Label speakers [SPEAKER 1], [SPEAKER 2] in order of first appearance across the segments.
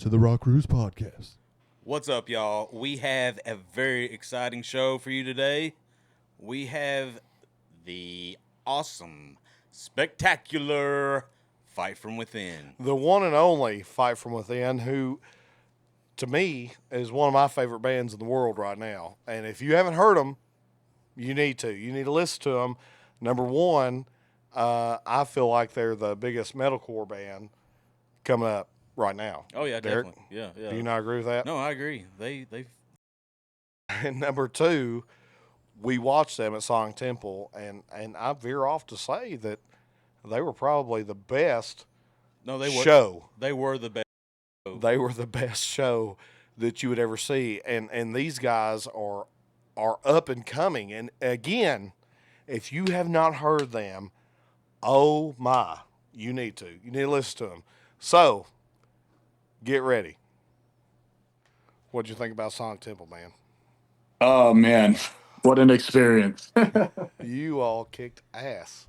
[SPEAKER 1] to the Rock Cruise Podcast.
[SPEAKER 2] What's up, y'all? We have a very exciting show for you today. We have the awesome, spectacular Fight From Within.
[SPEAKER 3] The one and only Fight From Within, who, to me, is one of my favorite bands in the world right now. And if you haven't heard them, you need to. You need to listen to them. Number one, I feel like they're the biggest metalcore band coming up right now.
[SPEAKER 2] Oh yeah,
[SPEAKER 3] Derek,
[SPEAKER 2] definitely. Yeah.
[SPEAKER 3] do you not agree with that?
[SPEAKER 2] No, I agree. They
[SPEAKER 3] And number two, we watched them at sonictemple, and I veer off to say that they were probably the best show.
[SPEAKER 2] They were the best.
[SPEAKER 3] They were the best show that you would ever see, and these guys are up and coming. And again, if you have not heard them, oh my, you need to. You need to listen to them. So, get ready. What'd you think about sonictemple, man?
[SPEAKER 4] Oh man, what an experience.
[SPEAKER 3] You all kicked ass.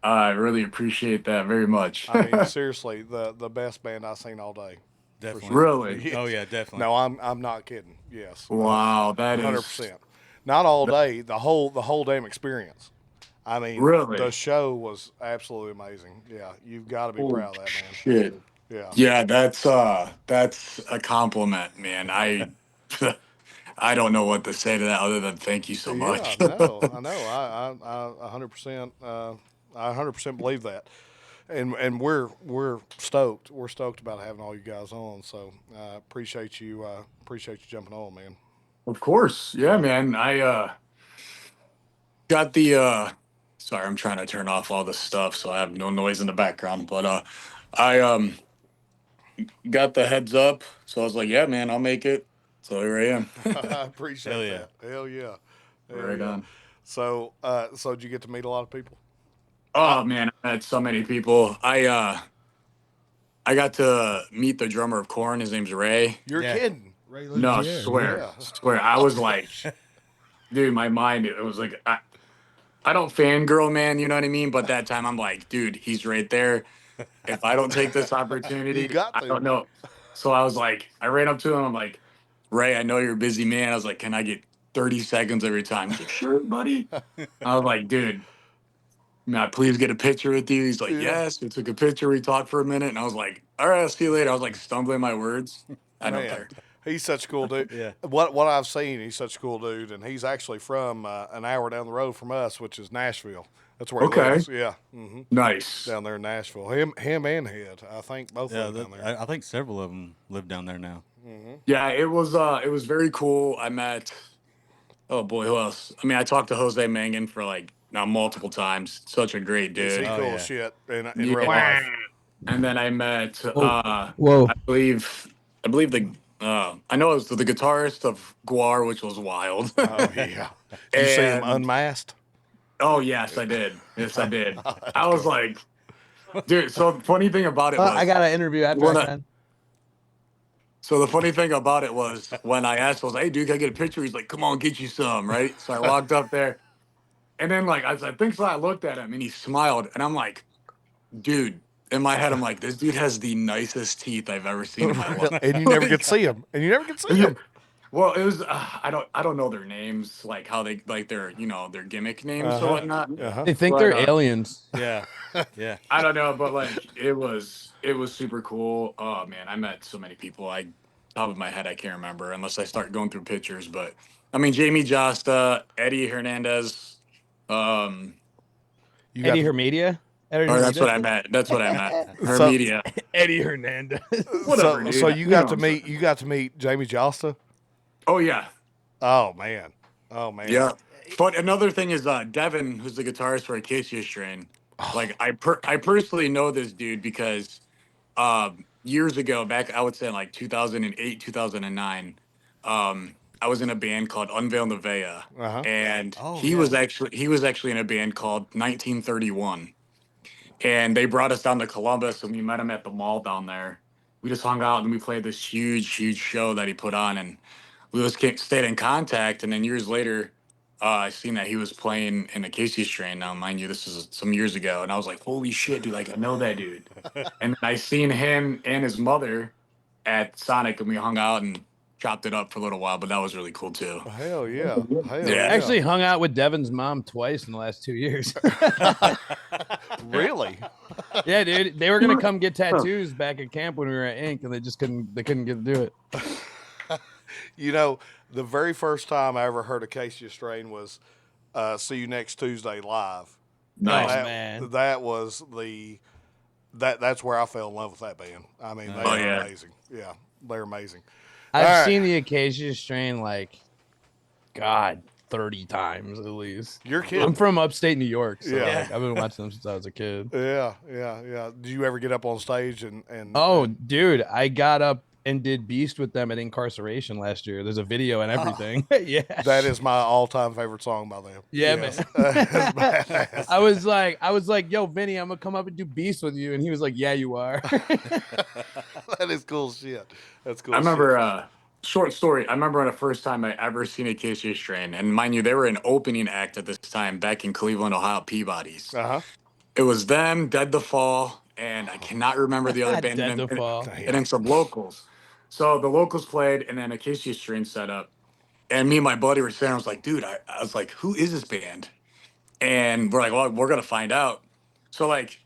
[SPEAKER 4] I really appreciate that very much.
[SPEAKER 3] I mean, seriously, the best band I've seen all day.
[SPEAKER 2] Definitely.
[SPEAKER 3] Sure.
[SPEAKER 4] Really?
[SPEAKER 3] Yes.
[SPEAKER 2] Oh yeah, definitely.
[SPEAKER 3] No, I'm not kidding. Yes.
[SPEAKER 4] Wow, that
[SPEAKER 3] 100%.
[SPEAKER 4] is
[SPEAKER 3] Not all day. The whole damn experience. I mean,
[SPEAKER 4] Really?
[SPEAKER 3] the show was absolutely amazing. Yeah, you've got to be
[SPEAKER 4] Holy
[SPEAKER 3] proud of that, man.
[SPEAKER 4] shit.
[SPEAKER 3] Yeah.
[SPEAKER 4] Yeah, that's a compliment, man. I don't know what to say to that other than thank you so much.
[SPEAKER 3] Yeah, I know. I 100%. I 100% believe that, and we're stoked. We're stoked about having all you guys on. So appreciate you jumping on, man.
[SPEAKER 4] Of course. Yeah, man. I got the sorry, I'm trying to turn off all this stuff so I have no noise in the background, but I got the heads up, so I was like, yeah, man, I'll make it. So here I am.
[SPEAKER 3] I appreciate
[SPEAKER 2] Hell yeah.
[SPEAKER 3] that. Hell yeah. Hell
[SPEAKER 4] Right
[SPEAKER 3] yeah.
[SPEAKER 4] on.
[SPEAKER 3] So did you get to meet a lot of people?
[SPEAKER 4] Oh man, I met so many people. I got to meet the drummer of Korn. His name's Ray.
[SPEAKER 3] You're
[SPEAKER 2] Yeah.
[SPEAKER 3] kidding.
[SPEAKER 1] Ray
[SPEAKER 4] No, I
[SPEAKER 1] Lucier,
[SPEAKER 4] swear,
[SPEAKER 3] yeah.
[SPEAKER 4] swear. I was like, dude, my mind, it was like, I don't fangirl, man, you know what I mean? But that time I'm like, dude, he's right there. If I don't take this opportunity,
[SPEAKER 3] You got
[SPEAKER 4] I
[SPEAKER 3] to.
[SPEAKER 4] don't know. So I was like, I ran up to him. I'm like, Ray, I know you're a busy man. I was like, can I get 30 seconds every time? He's like, sure, buddy. I was like, dude, may I please get a picture with you? He's like,
[SPEAKER 3] Yeah.
[SPEAKER 4] yes. We took a picture. We talked for a minute. And I was like, all right, I'll see you later. I was like stumbling my words. I don't
[SPEAKER 3] Man,
[SPEAKER 4] care.
[SPEAKER 3] he's such a cool dude.
[SPEAKER 2] Yeah.
[SPEAKER 3] What I've seen, he's such a cool dude, and he's actually from an hour down the road from us, which is Nashville. That's where he
[SPEAKER 4] Okay.
[SPEAKER 3] lives. Yeah,
[SPEAKER 4] Nice.
[SPEAKER 3] down there in Nashville. Him and Head, I think both
[SPEAKER 2] Yeah,
[SPEAKER 3] live down there.
[SPEAKER 2] I think several of them live down there now.
[SPEAKER 4] Yeah, it was very cool. I met, oh boy, who else? I mean, I talked to Jose Mangan for like now multiple times. Such a great
[SPEAKER 3] Is he
[SPEAKER 4] dude.
[SPEAKER 2] Oh,
[SPEAKER 3] cool
[SPEAKER 2] yeah.
[SPEAKER 3] as shit in
[SPEAKER 4] Yeah.
[SPEAKER 3] real life?
[SPEAKER 4] And then I met
[SPEAKER 1] Whoa.
[SPEAKER 4] I believe the I know it was the guitarist of Guar, which was wild.
[SPEAKER 3] Oh yeah. Did you see him
[SPEAKER 4] And-
[SPEAKER 3] unmasked?
[SPEAKER 4] Oh yes, I did. Yes, I did. I was like, dude. So the funny thing about it was,
[SPEAKER 5] I got an interview after
[SPEAKER 4] When
[SPEAKER 5] I
[SPEAKER 4] I-
[SPEAKER 5] can.
[SPEAKER 4] so the funny thing about it was when I asked, I was like, "Hey, dude, can I get a picture?" He's like, "Come on, get you some." Right. So I walked up there, and then like I think so. I looked at him and he smiled, and I'm like, dude. In my head, I'm like, this dude has the nicest teeth I've ever seen in my life.
[SPEAKER 3] And you never get to see him. And you never get to see him.
[SPEAKER 4] Well, it was I don't know their names, like how they like their their gimmick names
[SPEAKER 3] Uh-huh.
[SPEAKER 4] or whatnot.
[SPEAKER 3] Uh-huh.
[SPEAKER 5] They think
[SPEAKER 4] But,
[SPEAKER 5] they're aliens.
[SPEAKER 2] Yeah. Yeah.
[SPEAKER 4] I don't know, but like it was super cool. Oh man, I met so many people. Top of my head I can't remember unless I start going through pictures. But I mean, Jamie Josta, Eddie Hernandez.
[SPEAKER 3] You got
[SPEAKER 5] Eddie
[SPEAKER 3] to-
[SPEAKER 5] Hermedia? Eddie
[SPEAKER 4] Or that's
[SPEAKER 5] Hermedia?
[SPEAKER 4] what I meant. That's what I meant. Her
[SPEAKER 3] So-
[SPEAKER 4] media.
[SPEAKER 5] Eddie Hernandez.
[SPEAKER 4] Whatever, dude.
[SPEAKER 3] so you got
[SPEAKER 4] know
[SPEAKER 3] to
[SPEAKER 4] what I'm
[SPEAKER 3] meet
[SPEAKER 4] saying.
[SPEAKER 3] you got to meet Jamie Josta.
[SPEAKER 4] Oh yeah.
[SPEAKER 3] Oh man. Oh man.
[SPEAKER 4] Yeah. But another thing is Devin, who's the guitarist for Acacia Strain. Like I personally know this dude because years ago, back I would say in like 2008, 2009, I was in a band called Unveil Nevea,
[SPEAKER 3] Uh-huh.
[SPEAKER 4] and
[SPEAKER 2] Oh,
[SPEAKER 4] he
[SPEAKER 2] yeah.
[SPEAKER 4] was actually in a band called 1931, and they brought us down to Columbus, and we met him at the mall down there. We just hung out and we played this huge show that he put on, and we just stayed in contact. And then years later, I seen that he was playing in the Casey Strain. Now, mind you, this is some years ago, and I was like, "Holy shit, dude! Like I know that dude." And then I seen him and his mother at Sonic, and we hung out and chopped it up for a little while. But that was really cool too.
[SPEAKER 3] Hell yeah. Hell
[SPEAKER 4] Yeah.
[SPEAKER 3] yeah.
[SPEAKER 5] Actually hung out with Devin's mom twice in the last 2 years.
[SPEAKER 3] Really?
[SPEAKER 5] Yeah, dude. They were gonna come get tattoos back at camp when we were at Ink, and they couldn't get to do it.
[SPEAKER 3] You know, the very first time I ever heard Acacia Strain was See You Next Tuesday live.
[SPEAKER 4] Nice.
[SPEAKER 5] Oh,
[SPEAKER 3] That,
[SPEAKER 5] man.
[SPEAKER 3] that was that's where I fell in love with that band. I mean, they are
[SPEAKER 4] yeah.
[SPEAKER 3] amazing. Yeah, they're amazing.
[SPEAKER 5] I've
[SPEAKER 3] All right.
[SPEAKER 5] seen the Acacia Strain like, God, 30 times at least.
[SPEAKER 3] You're
[SPEAKER 5] I'm
[SPEAKER 3] kidding.
[SPEAKER 5] from upstate New York, so
[SPEAKER 3] Yeah.
[SPEAKER 5] like, I've been watching them since I was a kid.
[SPEAKER 3] Yeah. Did you ever get up on stage and
[SPEAKER 5] Oh, dude, I got up and did Beast with them at Incarceration last year. There's a video and everything. Yeah.
[SPEAKER 3] that is my all-time favorite song by them.
[SPEAKER 5] Yeah,
[SPEAKER 3] Yes.
[SPEAKER 5] man.
[SPEAKER 3] That's badass.
[SPEAKER 5] I was like, yo, Vinny, I'm gonna come up and do Beast with you. And he was like, yeah, you are.
[SPEAKER 3] That is cool shit. That's cool.
[SPEAKER 4] I remember short story. I remember the first time I ever seen Acacia Strain, and mind you, they were an opening act at this time back in Cleveland, Ohio, Peabody's.
[SPEAKER 3] Uh-huh.
[SPEAKER 4] It was them, Dead to Fall, and I cannot remember the other band.
[SPEAKER 5] Dead to Fall.
[SPEAKER 4] And then some locals. So the locals played, and then Acacia Strain set up. And me and my buddy were sitting. I was like, dude, I was like, who is this band? And we're like, well, we're gonna find out. So like,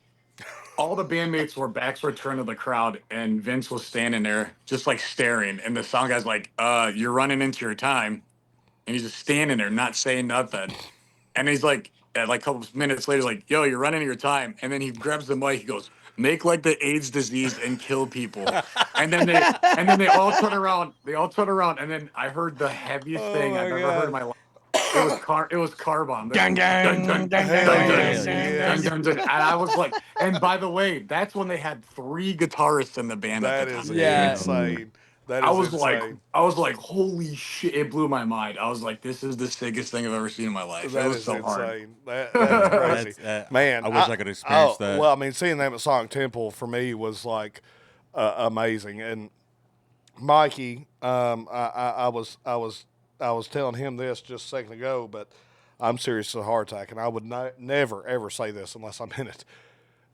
[SPEAKER 4] all the bandmates were backs were turned to the crowd, and Vince was standing there just like staring. And the sound guy's like, you're running into your time. And he's just standing there, not saying nothing. And he's like, like a couple of minutes later, he's like, yo, you're running out of your time. And then he grabs the mic, he goes, make like the AIDS disease and kill people. And then they all turn around. They all turn around. And then I heard the heaviest thing I've ever heard in my life. It was car bomb.
[SPEAKER 5] Gang, gang, gang, gang,
[SPEAKER 4] And I was like, and by the way, that's when they had 3 guitarists in the band.
[SPEAKER 3] That
[SPEAKER 4] at the
[SPEAKER 3] is
[SPEAKER 4] time.
[SPEAKER 5] Yeah.
[SPEAKER 3] insane. That is
[SPEAKER 4] I was
[SPEAKER 3] insane.
[SPEAKER 4] like, holy shit! It blew my mind. I was like, this is the sickest thing I've ever seen in my life.
[SPEAKER 3] That
[SPEAKER 4] It was
[SPEAKER 3] is
[SPEAKER 4] so
[SPEAKER 3] insane.
[SPEAKER 4] hard.
[SPEAKER 3] That is crazy. Man,
[SPEAKER 2] I wish I could experience that.
[SPEAKER 3] Well, I mean, seeing them at Sonic Temple for me was like amazing. And Mikey, I was telling him this just a second ago, but I'm serious as a heart attack, and I would never ever say this unless I'm in it.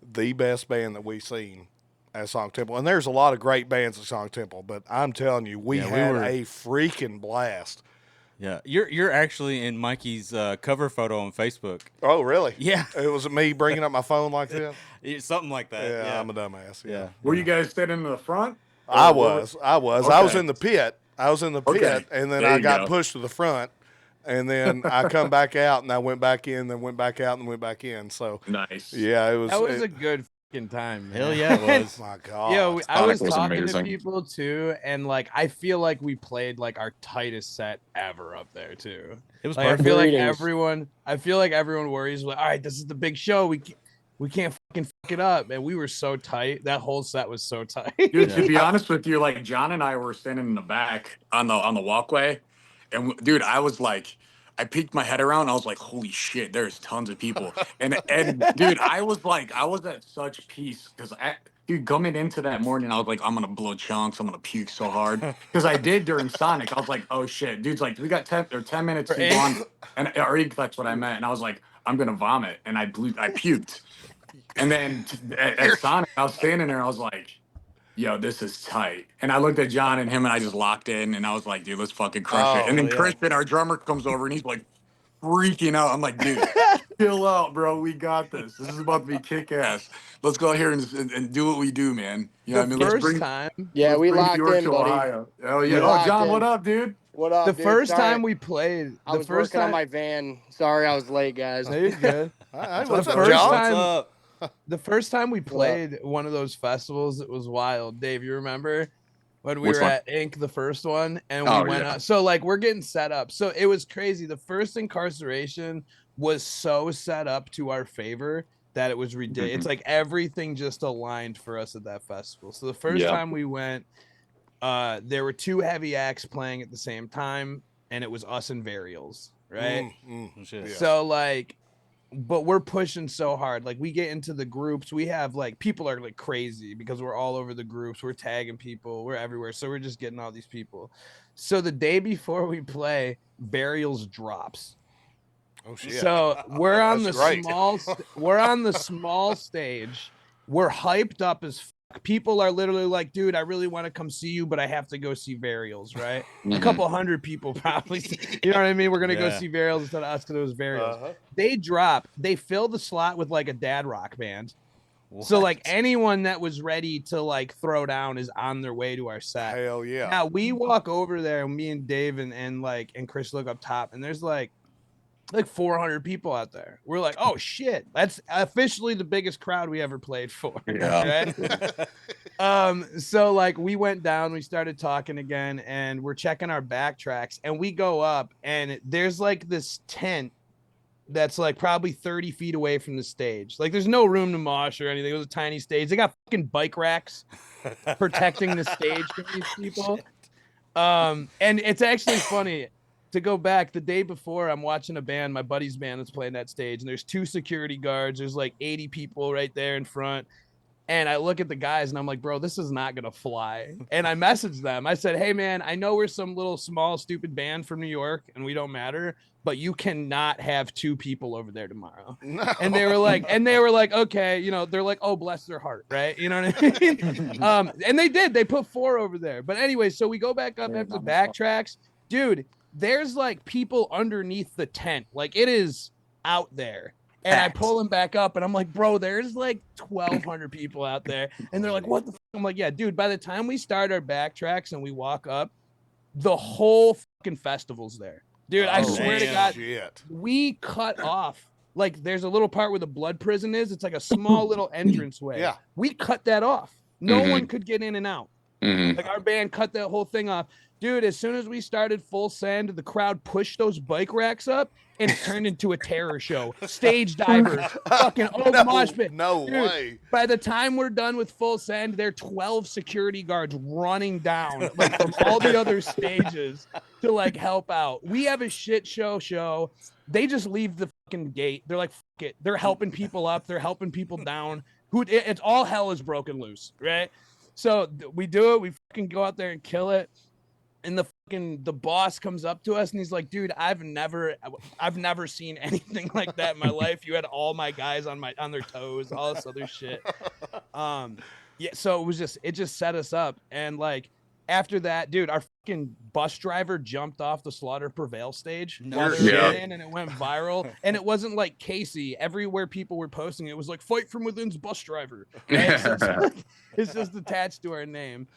[SPEAKER 3] The best band that we've seen at Sonic Temple, and there's a lot of great bands at Sonic Temple, but I'm telling you, we had a freaking blast.
[SPEAKER 2] Yeah, you're actually in Mikey's cover photo on Facebook.
[SPEAKER 3] Oh, really?
[SPEAKER 2] Yeah,
[SPEAKER 3] It was me bringing up my phone like that.
[SPEAKER 2] something like that.
[SPEAKER 3] Yeah, I'm a dumbass. Yeah.
[SPEAKER 4] Were you guys sitting in the front?
[SPEAKER 3] I was. I was
[SPEAKER 4] Okay.
[SPEAKER 3] in the pit.
[SPEAKER 4] Okay.
[SPEAKER 3] And then
[SPEAKER 4] There
[SPEAKER 3] I
[SPEAKER 4] you
[SPEAKER 3] got
[SPEAKER 4] go.
[SPEAKER 3] pushed to the front, and then I come back out, and I went back in, then went back out, and went back in. So
[SPEAKER 4] Nice.
[SPEAKER 3] yeah, it was.
[SPEAKER 5] That was a good fucking time, man.
[SPEAKER 2] Hell yeah, it was.
[SPEAKER 3] my God.
[SPEAKER 5] Yo, I
[SPEAKER 4] Sonic
[SPEAKER 5] was
[SPEAKER 4] was
[SPEAKER 5] talking
[SPEAKER 4] amazing.
[SPEAKER 5] to people too, and like I feel like we played like our tightest set ever up there too.
[SPEAKER 2] It was
[SPEAKER 5] Like, I
[SPEAKER 2] perfect.
[SPEAKER 5] feel like
[SPEAKER 6] Greetings.
[SPEAKER 5] everyone worries like, all right, this is the big show. We can't fucking fuck it up. And we were so tight. That whole set was so tight.
[SPEAKER 4] Dude, to be honest with you, like John and I were standing in the back on the walkway, and dude, I was like, I peeked my head around. I was like, holy shit, there's tons of people. And dude, I was at such peace because dude, coming into that morning, I was like, I'm gonna blow chunks. I'm gonna puke so hard because I did during Sonic. I was like, oh shit, dude's like, we got 10 minutes to go on, and or that's what I meant. And I was like, I'm gonna vomit, and I puked. And then at Sonic, I was standing there, and I was like, yo, this is tight. And I looked at John and him, and I just locked in, and I was like, dude, let's fucking crush it. And then Christian, our drummer, comes over, and he's like freaking out. I'm like, dude, chill out, bro. We got this. This is about to be kick-ass. Let's go out here and do what we do, man. You know what I mean? Let's bring
[SPEAKER 5] time.
[SPEAKER 6] Yeah,
[SPEAKER 4] let's
[SPEAKER 6] we
[SPEAKER 4] bring
[SPEAKER 6] locked
[SPEAKER 4] York
[SPEAKER 6] in,
[SPEAKER 4] to
[SPEAKER 6] buddy.
[SPEAKER 4] Ohio. Oh, yeah.
[SPEAKER 6] We
[SPEAKER 4] Oh,
[SPEAKER 6] locked
[SPEAKER 4] John,
[SPEAKER 6] in.
[SPEAKER 4] what up, dude?
[SPEAKER 6] What up?
[SPEAKER 5] The
[SPEAKER 6] dude?
[SPEAKER 5] first
[SPEAKER 6] Sorry,
[SPEAKER 5] time we played,
[SPEAKER 6] I
[SPEAKER 5] the
[SPEAKER 6] was
[SPEAKER 5] first
[SPEAKER 6] working on
[SPEAKER 5] time
[SPEAKER 6] my van. Sorry, I was late, guys.
[SPEAKER 5] No, you're good.
[SPEAKER 3] Hey,
[SPEAKER 5] The
[SPEAKER 3] what's up,
[SPEAKER 5] first
[SPEAKER 3] John?
[SPEAKER 5] time-
[SPEAKER 2] What's up?
[SPEAKER 5] The first time we played one of those festivals, it was wild. Dave, you remember when we
[SPEAKER 4] Which
[SPEAKER 5] were
[SPEAKER 4] one?
[SPEAKER 5] at Ink the first one, and we
[SPEAKER 4] Oh,
[SPEAKER 5] went
[SPEAKER 4] yeah.
[SPEAKER 5] out. So like we're getting set up. So it was crazy. The first Incarceration was so set up to our favor that it was ridiculous. It's like everything just aligned for us at that festival. So the first time we went, there were 2 heavy acts playing at the same time, and it was us and Varials, right?
[SPEAKER 2] Shit.
[SPEAKER 3] Yeah.
[SPEAKER 5] So like, but we're pushing so hard. Like we get into the groups, we have like people are like crazy because we're all over the groups. We're tagging people, we're everywhere. So we're just getting all these people. So the day before we play, Burials drops.
[SPEAKER 3] Oh shit.
[SPEAKER 5] So we're on the
[SPEAKER 3] That's great.
[SPEAKER 5] we're on the small stage. We're hyped up as People are literally like, dude, I really want to come see you, but I have to go see Varials, right? A couple hundred people probably, you know what I mean? We're going to go see Varials instead of us because it was Varials. They fill the slot with like a dad rock band.
[SPEAKER 2] What?
[SPEAKER 5] So like anyone that was ready to like throw down is on their way to our set.
[SPEAKER 3] Hell yeah.
[SPEAKER 5] Now we walk over there, and me and Dave and Chris look up top, and there's like 400 people out there. We're like, oh shit, that's officially the biggest crowd we ever played for.
[SPEAKER 4] Yeah.
[SPEAKER 5] Right? So like we went down, we started talking again, and we're checking our backtracks, and we go up, and there's like this tent that's like probably 30 feet away from the stage. Like there's no room to mosh or anything. It was a tiny stage. They got fucking bike racks protecting the stage from these people. And it's actually funny to go back the day before. I'm watching a band, my buddy's band that's playing that stage, and there's 2 security guards. There's like 80 people right there in front. And I look at the guys and I'm like, bro, this is not going to fly. And I messaged them. I said, hey, man, I know we're some little small, stupid band from New York and we don't matter, but you cannot have 2 people over there tomorrow. No. And they were like, okay, you know, they're like, oh, bless their heart. Right. You know what I mean? And they did. They put 4 over there. But anyway, so we go back up after the backtracks. Dude, there's like people underneath the tent. Like it is out there. And I pull him back up and I'm like, bro, there's like 1,200 people out there. And they're like, what the f-? I'm like, yeah, dude, by the time we start our backtracks and we walk up, the whole fucking festival's there. Dude, I swear to God, we cut off. Like there's a little part where the blood prison is. It's like a small little entranceway. Yeah. We cut that off. No one could get in and out. Like our band cut that whole thing off. Dude, as soon as we started Full Send, the crowd pushed those bike racks up and it turned into a terror show. Stage divers, fucking mosh pit.
[SPEAKER 3] No
[SPEAKER 5] Dude,
[SPEAKER 3] way.
[SPEAKER 5] By the time we're done with Full Send, there are 12 security guards running down like from all the other stages to like help out. We have a shit show. They just leave the fucking gate. They're like, fuck it. They're helping people up. They're helping people down. It's all hell is broken loose, right? So we do it. We fucking go out there and kill it. And the boss comes up to us and he's like, dude, I've never seen anything like that in my life. You had all my guys on their toes, all this other shit. Yeah, so it just set us up. And like after that, dude, our fucking bus driver jumped off the Slaughter Prevail stage while they were in, and it went viral. And it wasn't like Casey. Everywhere people were posting it was like Fight From Within's bus driver. Right? So it's just attached to our name.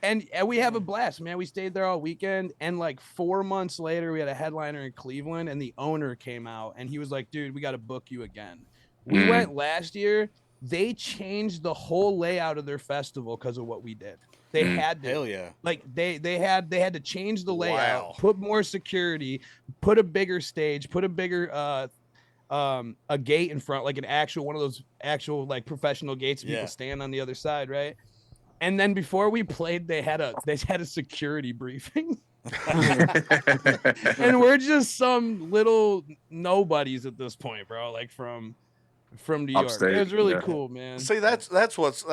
[SPEAKER 5] And we have a blast, man. We stayed there all weekend. And like 4 months later, we had a headliner in Cleveland and the owner came out and he was like, dude, we got to book you again. We went last year. They changed the whole layout of their festival because of what we did. They had to.
[SPEAKER 2] Hell yeah.
[SPEAKER 5] Like they had to change the layout, put more security, put a bigger stage, put a bigger a gate in front, like an actual one of those actual like professional gates people stand on the other side, right? And then before we played, they had a security briefing. And we're just some little nobodies at this point, bro. Like from New York.
[SPEAKER 4] Upstate,
[SPEAKER 5] it was really cool, man.
[SPEAKER 3] See, that's what's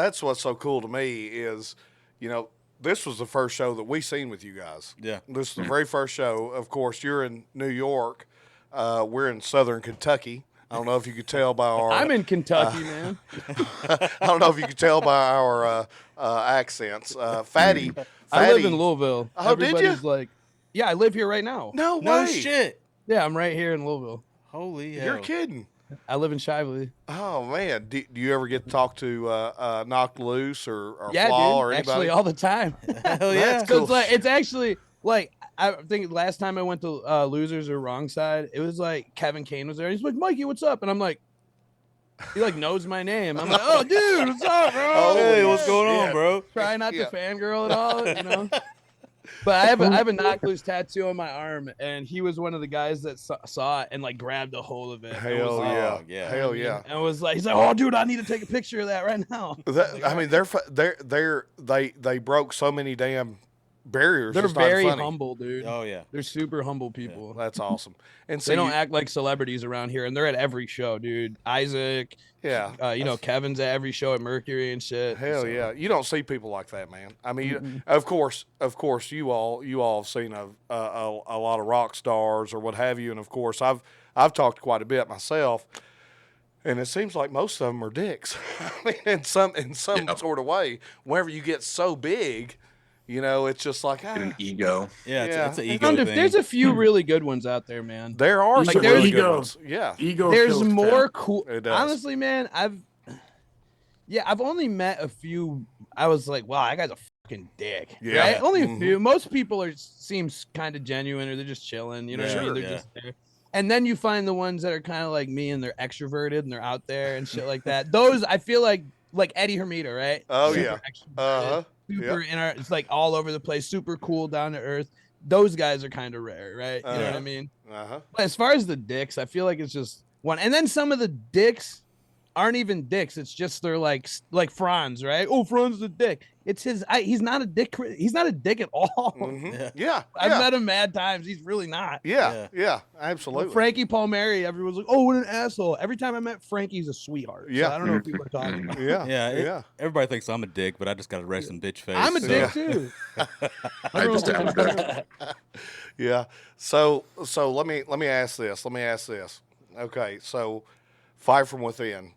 [SPEAKER 3] so cool to me is, you know, this was the first show that we seen with you guys. Yeah. This is the very first show. Of course, you're in New York. We're in Southern Kentucky. I don't know if you could tell by our.
[SPEAKER 5] I'm in Kentucky, man.
[SPEAKER 3] I don't know if you could tell by our accents. Fatty.
[SPEAKER 5] I live in Louisville.
[SPEAKER 3] Oh,
[SPEAKER 5] Everybody's
[SPEAKER 3] did you?
[SPEAKER 5] like, yeah, I live here right now.
[SPEAKER 3] No
[SPEAKER 2] No
[SPEAKER 3] way.
[SPEAKER 2] shit.
[SPEAKER 5] Yeah, I'm right here in Louisville.
[SPEAKER 2] Holy hell.
[SPEAKER 3] You're kidding.
[SPEAKER 5] I live in Shively.
[SPEAKER 3] Oh man, do you ever get to talk to Knocked Loose or
[SPEAKER 5] Yeah,
[SPEAKER 3] Flaw
[SPEAKER 5] dude.
[SPEAKER 3] or anybody?
[SPEAKER 5] Actually, all the time.
[SPEAKER 2] Hell yeah.
[SPEAKER 5] So it's like it's actually like I think last time I went to Losers or Wrong Side, it was like Kevin Kane was there. He's like, Mikey, what's up? And I'm like, he like knows my name. I'm like, oh, dude, what's up, bro?
[SPEAKER 2] Oh, hey, what's going on, bro?
[SPEAKER 5] Try not to fangirl at all, you know. But I have a Knock Loose tattoo on my arm, and he was one of the guys that saw it and like grabbed a hold of it.
[SPEAKER 3] Hell
[SPEAKER 5] like,
[SPEAKER 3] yeah,
[SPEAKER 2] yeah.
[SPEAKER 3] Hell yeah.
[SPEAKER 5] And was like, he's like, oh, dude, I need to take a picture of that right now.
[SPEAKER 3] I mean, they broke so many damn barriers.
[SPEAKER 5] They're
[SPEAKER 3] it's not
[SPEAKER 5] very
[SPEAKER 3] funny.
[SPEAKER 5] humble, dude.
[SPEAKER 2] Oh yeah.
[SPEAKER 5] They're super humble people.
[SPEAKER 3] Yeah, that's awesome. And so
[SPEAKER 5] they don't act like celebrities around here, and they're at every show, dude. Isaac, you know, Kevin's at every show at Mercury and shit.
[SPEAKER 3] Hell yeah, you don't see people like that, man. I mean, of course, you all have seen a lot of rock stars or what have you, and of course, I've talked quite a bit myself. And it seems like most of them are dicks. I mean, in some sort of way, whenever you get so big, it's just like
[SPEAKER 4] An ego.
[SPEAKER 2] Yeah, it's an ego
[SPEAKER 5] Found
[SPEAKER 2] thing.
[SPEAKER 5] There's a few really good ones out there, man.
[SPEAKER 3] there are
[SPEAKER 4] Like,
[SPEAKER 3] some
[SPEAKER 4] there's
[SPEAKER 3] really good
[SPEAKER 4] ego.
[SPEAKER 3] ones. Yeah.
[SPEAKER 4] Ego.
[SPEAKER 5] There's
[SPEAKER 4] kills
[SPEAKER 5] more
[SPEAKER 4] talent.
[SPEAKER 5] cool.
[SPEAKER 3] It does.
[SPEAKER 5] Honestly, man, I've only met a few. I was like, wow, that guy's a fucking dick.
[SPEAKER 3] Yeah.
[SPEAKER 5] Right? Only a
[SPEAKER 3] Mhm.
[SPEAKER 5] few. Most people seems kind of genuine, or they're just chilling. You know what I mean? They're just there. And then you find the ones that are kind of like me, and they're extroverted, and they're out there and shit like that. Those I feel like Eddie Hermita, right?
[SPEAKER 3] Oh,
[SPEAKER 5] Super
[SPEAKER 3] yeah.
[SPEAKER 5] extroverted, super it's like all over the place, super cool, down to earth. Those guys are kind of rare, right? You know what I mean? But as far as the dicks, I feel like it's just one. And then some of the dicks aren't even dicks. It's just they're like Franz, right? Oh, Franz is a dick. It's he's not a dick. He's not a dick at all.
[SPEAKER 3] Mhm. Yeah.
[SPEAKER 5] I've met him mad times. He's really not.
[SPEAKER 3] Yeah. Absolutely.
[SPEAKER 5] Frankie Palmieri, everyone's like, oh, what an asshole. Every time I met Frankie, he's a sweetheart.
[SPEAKER 3] Yeah.
[SPEAKER 5] So I don't know what people are talking about.
[SPEAKER 3] Yeah.
[SPEAKER 2] Everybody thinks I'm a dick, but I just got a resting bitch face.
[SPEAKER 5] I'm a dick too.
[SPEAKER 4] I just am.
[SPEAKER 3] Yeah. So let me ask this. Okay. So, Fight from Within.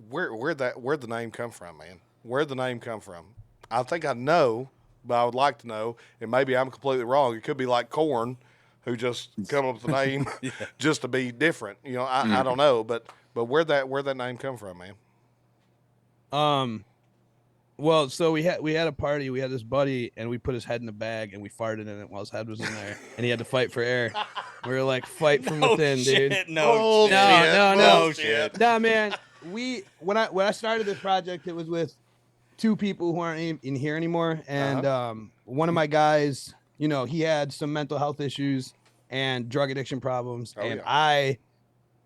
[SPEAKER 3] Where'd the name come from, man? Where'd the name come from? I think I know, but I would like to know, and maybe I'm completely wrong. It could be like Korn, who just come up with the name just to be different. I don't know, but where'd that name come from, man?
[SPEAKER 5] Well, so we had a party. We had this buddy, and we put his head in a bag, and we farted in it while his head was in there, and he had to fight for air. We were like, fight from within, dude.
[SPEAKER 2] No shit.
[SPEAKER 5] No, man. When I started this project, it was with two people who aren't in here anymore, and one of my guys, he had some mental health issues and drug addiction problems,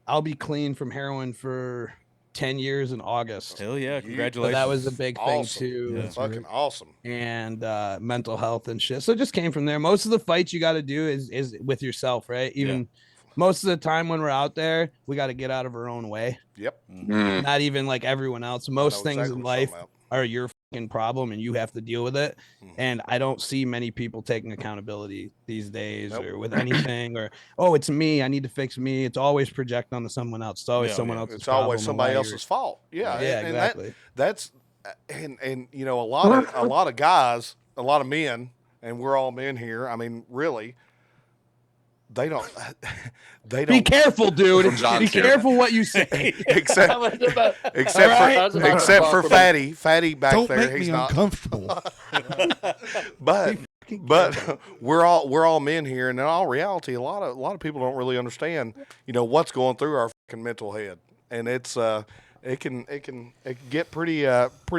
[SPEAKER 5] I'll be clean from heroin for 10 years in August.
[SPEAKER 2] Hell yeah, congratulations.
[SPEAKER 5] So that was a big thing too.
[SPEAKER 3] That's fucking awesome.
[SPEAKER 5] And mental health and shit. So it just came from there. Most of the fights you got to do is with yourself, right? Even most of the time when we're out there, we got to get out of our own way.
[SPEAKER 3] Yep.
[SPEAKER 5] Not even like everyone else. Most things in life are your fucking problem, and you have to deal with it. And I don't see many people taking accountability these days or with anything, or it's me, I need to fix me. It's always projecting onto someone else. It's always someone else's
[SPEAKER 3] It's
[SPEAKER 5] problem.
[SPEAKER 3] always somebody else's fault. Yeah,
[SPEAKER 5] exactly.
[SPEAKER 3] That's a lot of guys, a lot of men, and we're all men here. I mean, really, they don't.
[SPEAKER 5] Be careful, dude. Be careful what you say.
[SPEAKER 3] except for Fatty back
[SPEAKER 1] Don't
[SPEAKER 3] there.
[SPEAKER 1] make
[SPEAKER 3] He's
[SPEAKER 1] me
[SPEAKER 3] not
[SPEAKER 1] uncomfortable.
[SPEAKER 3] But we're all men here, and in all reality, a lot of people don't really understand, what's going through our fucking mental head, and it's it can get pretty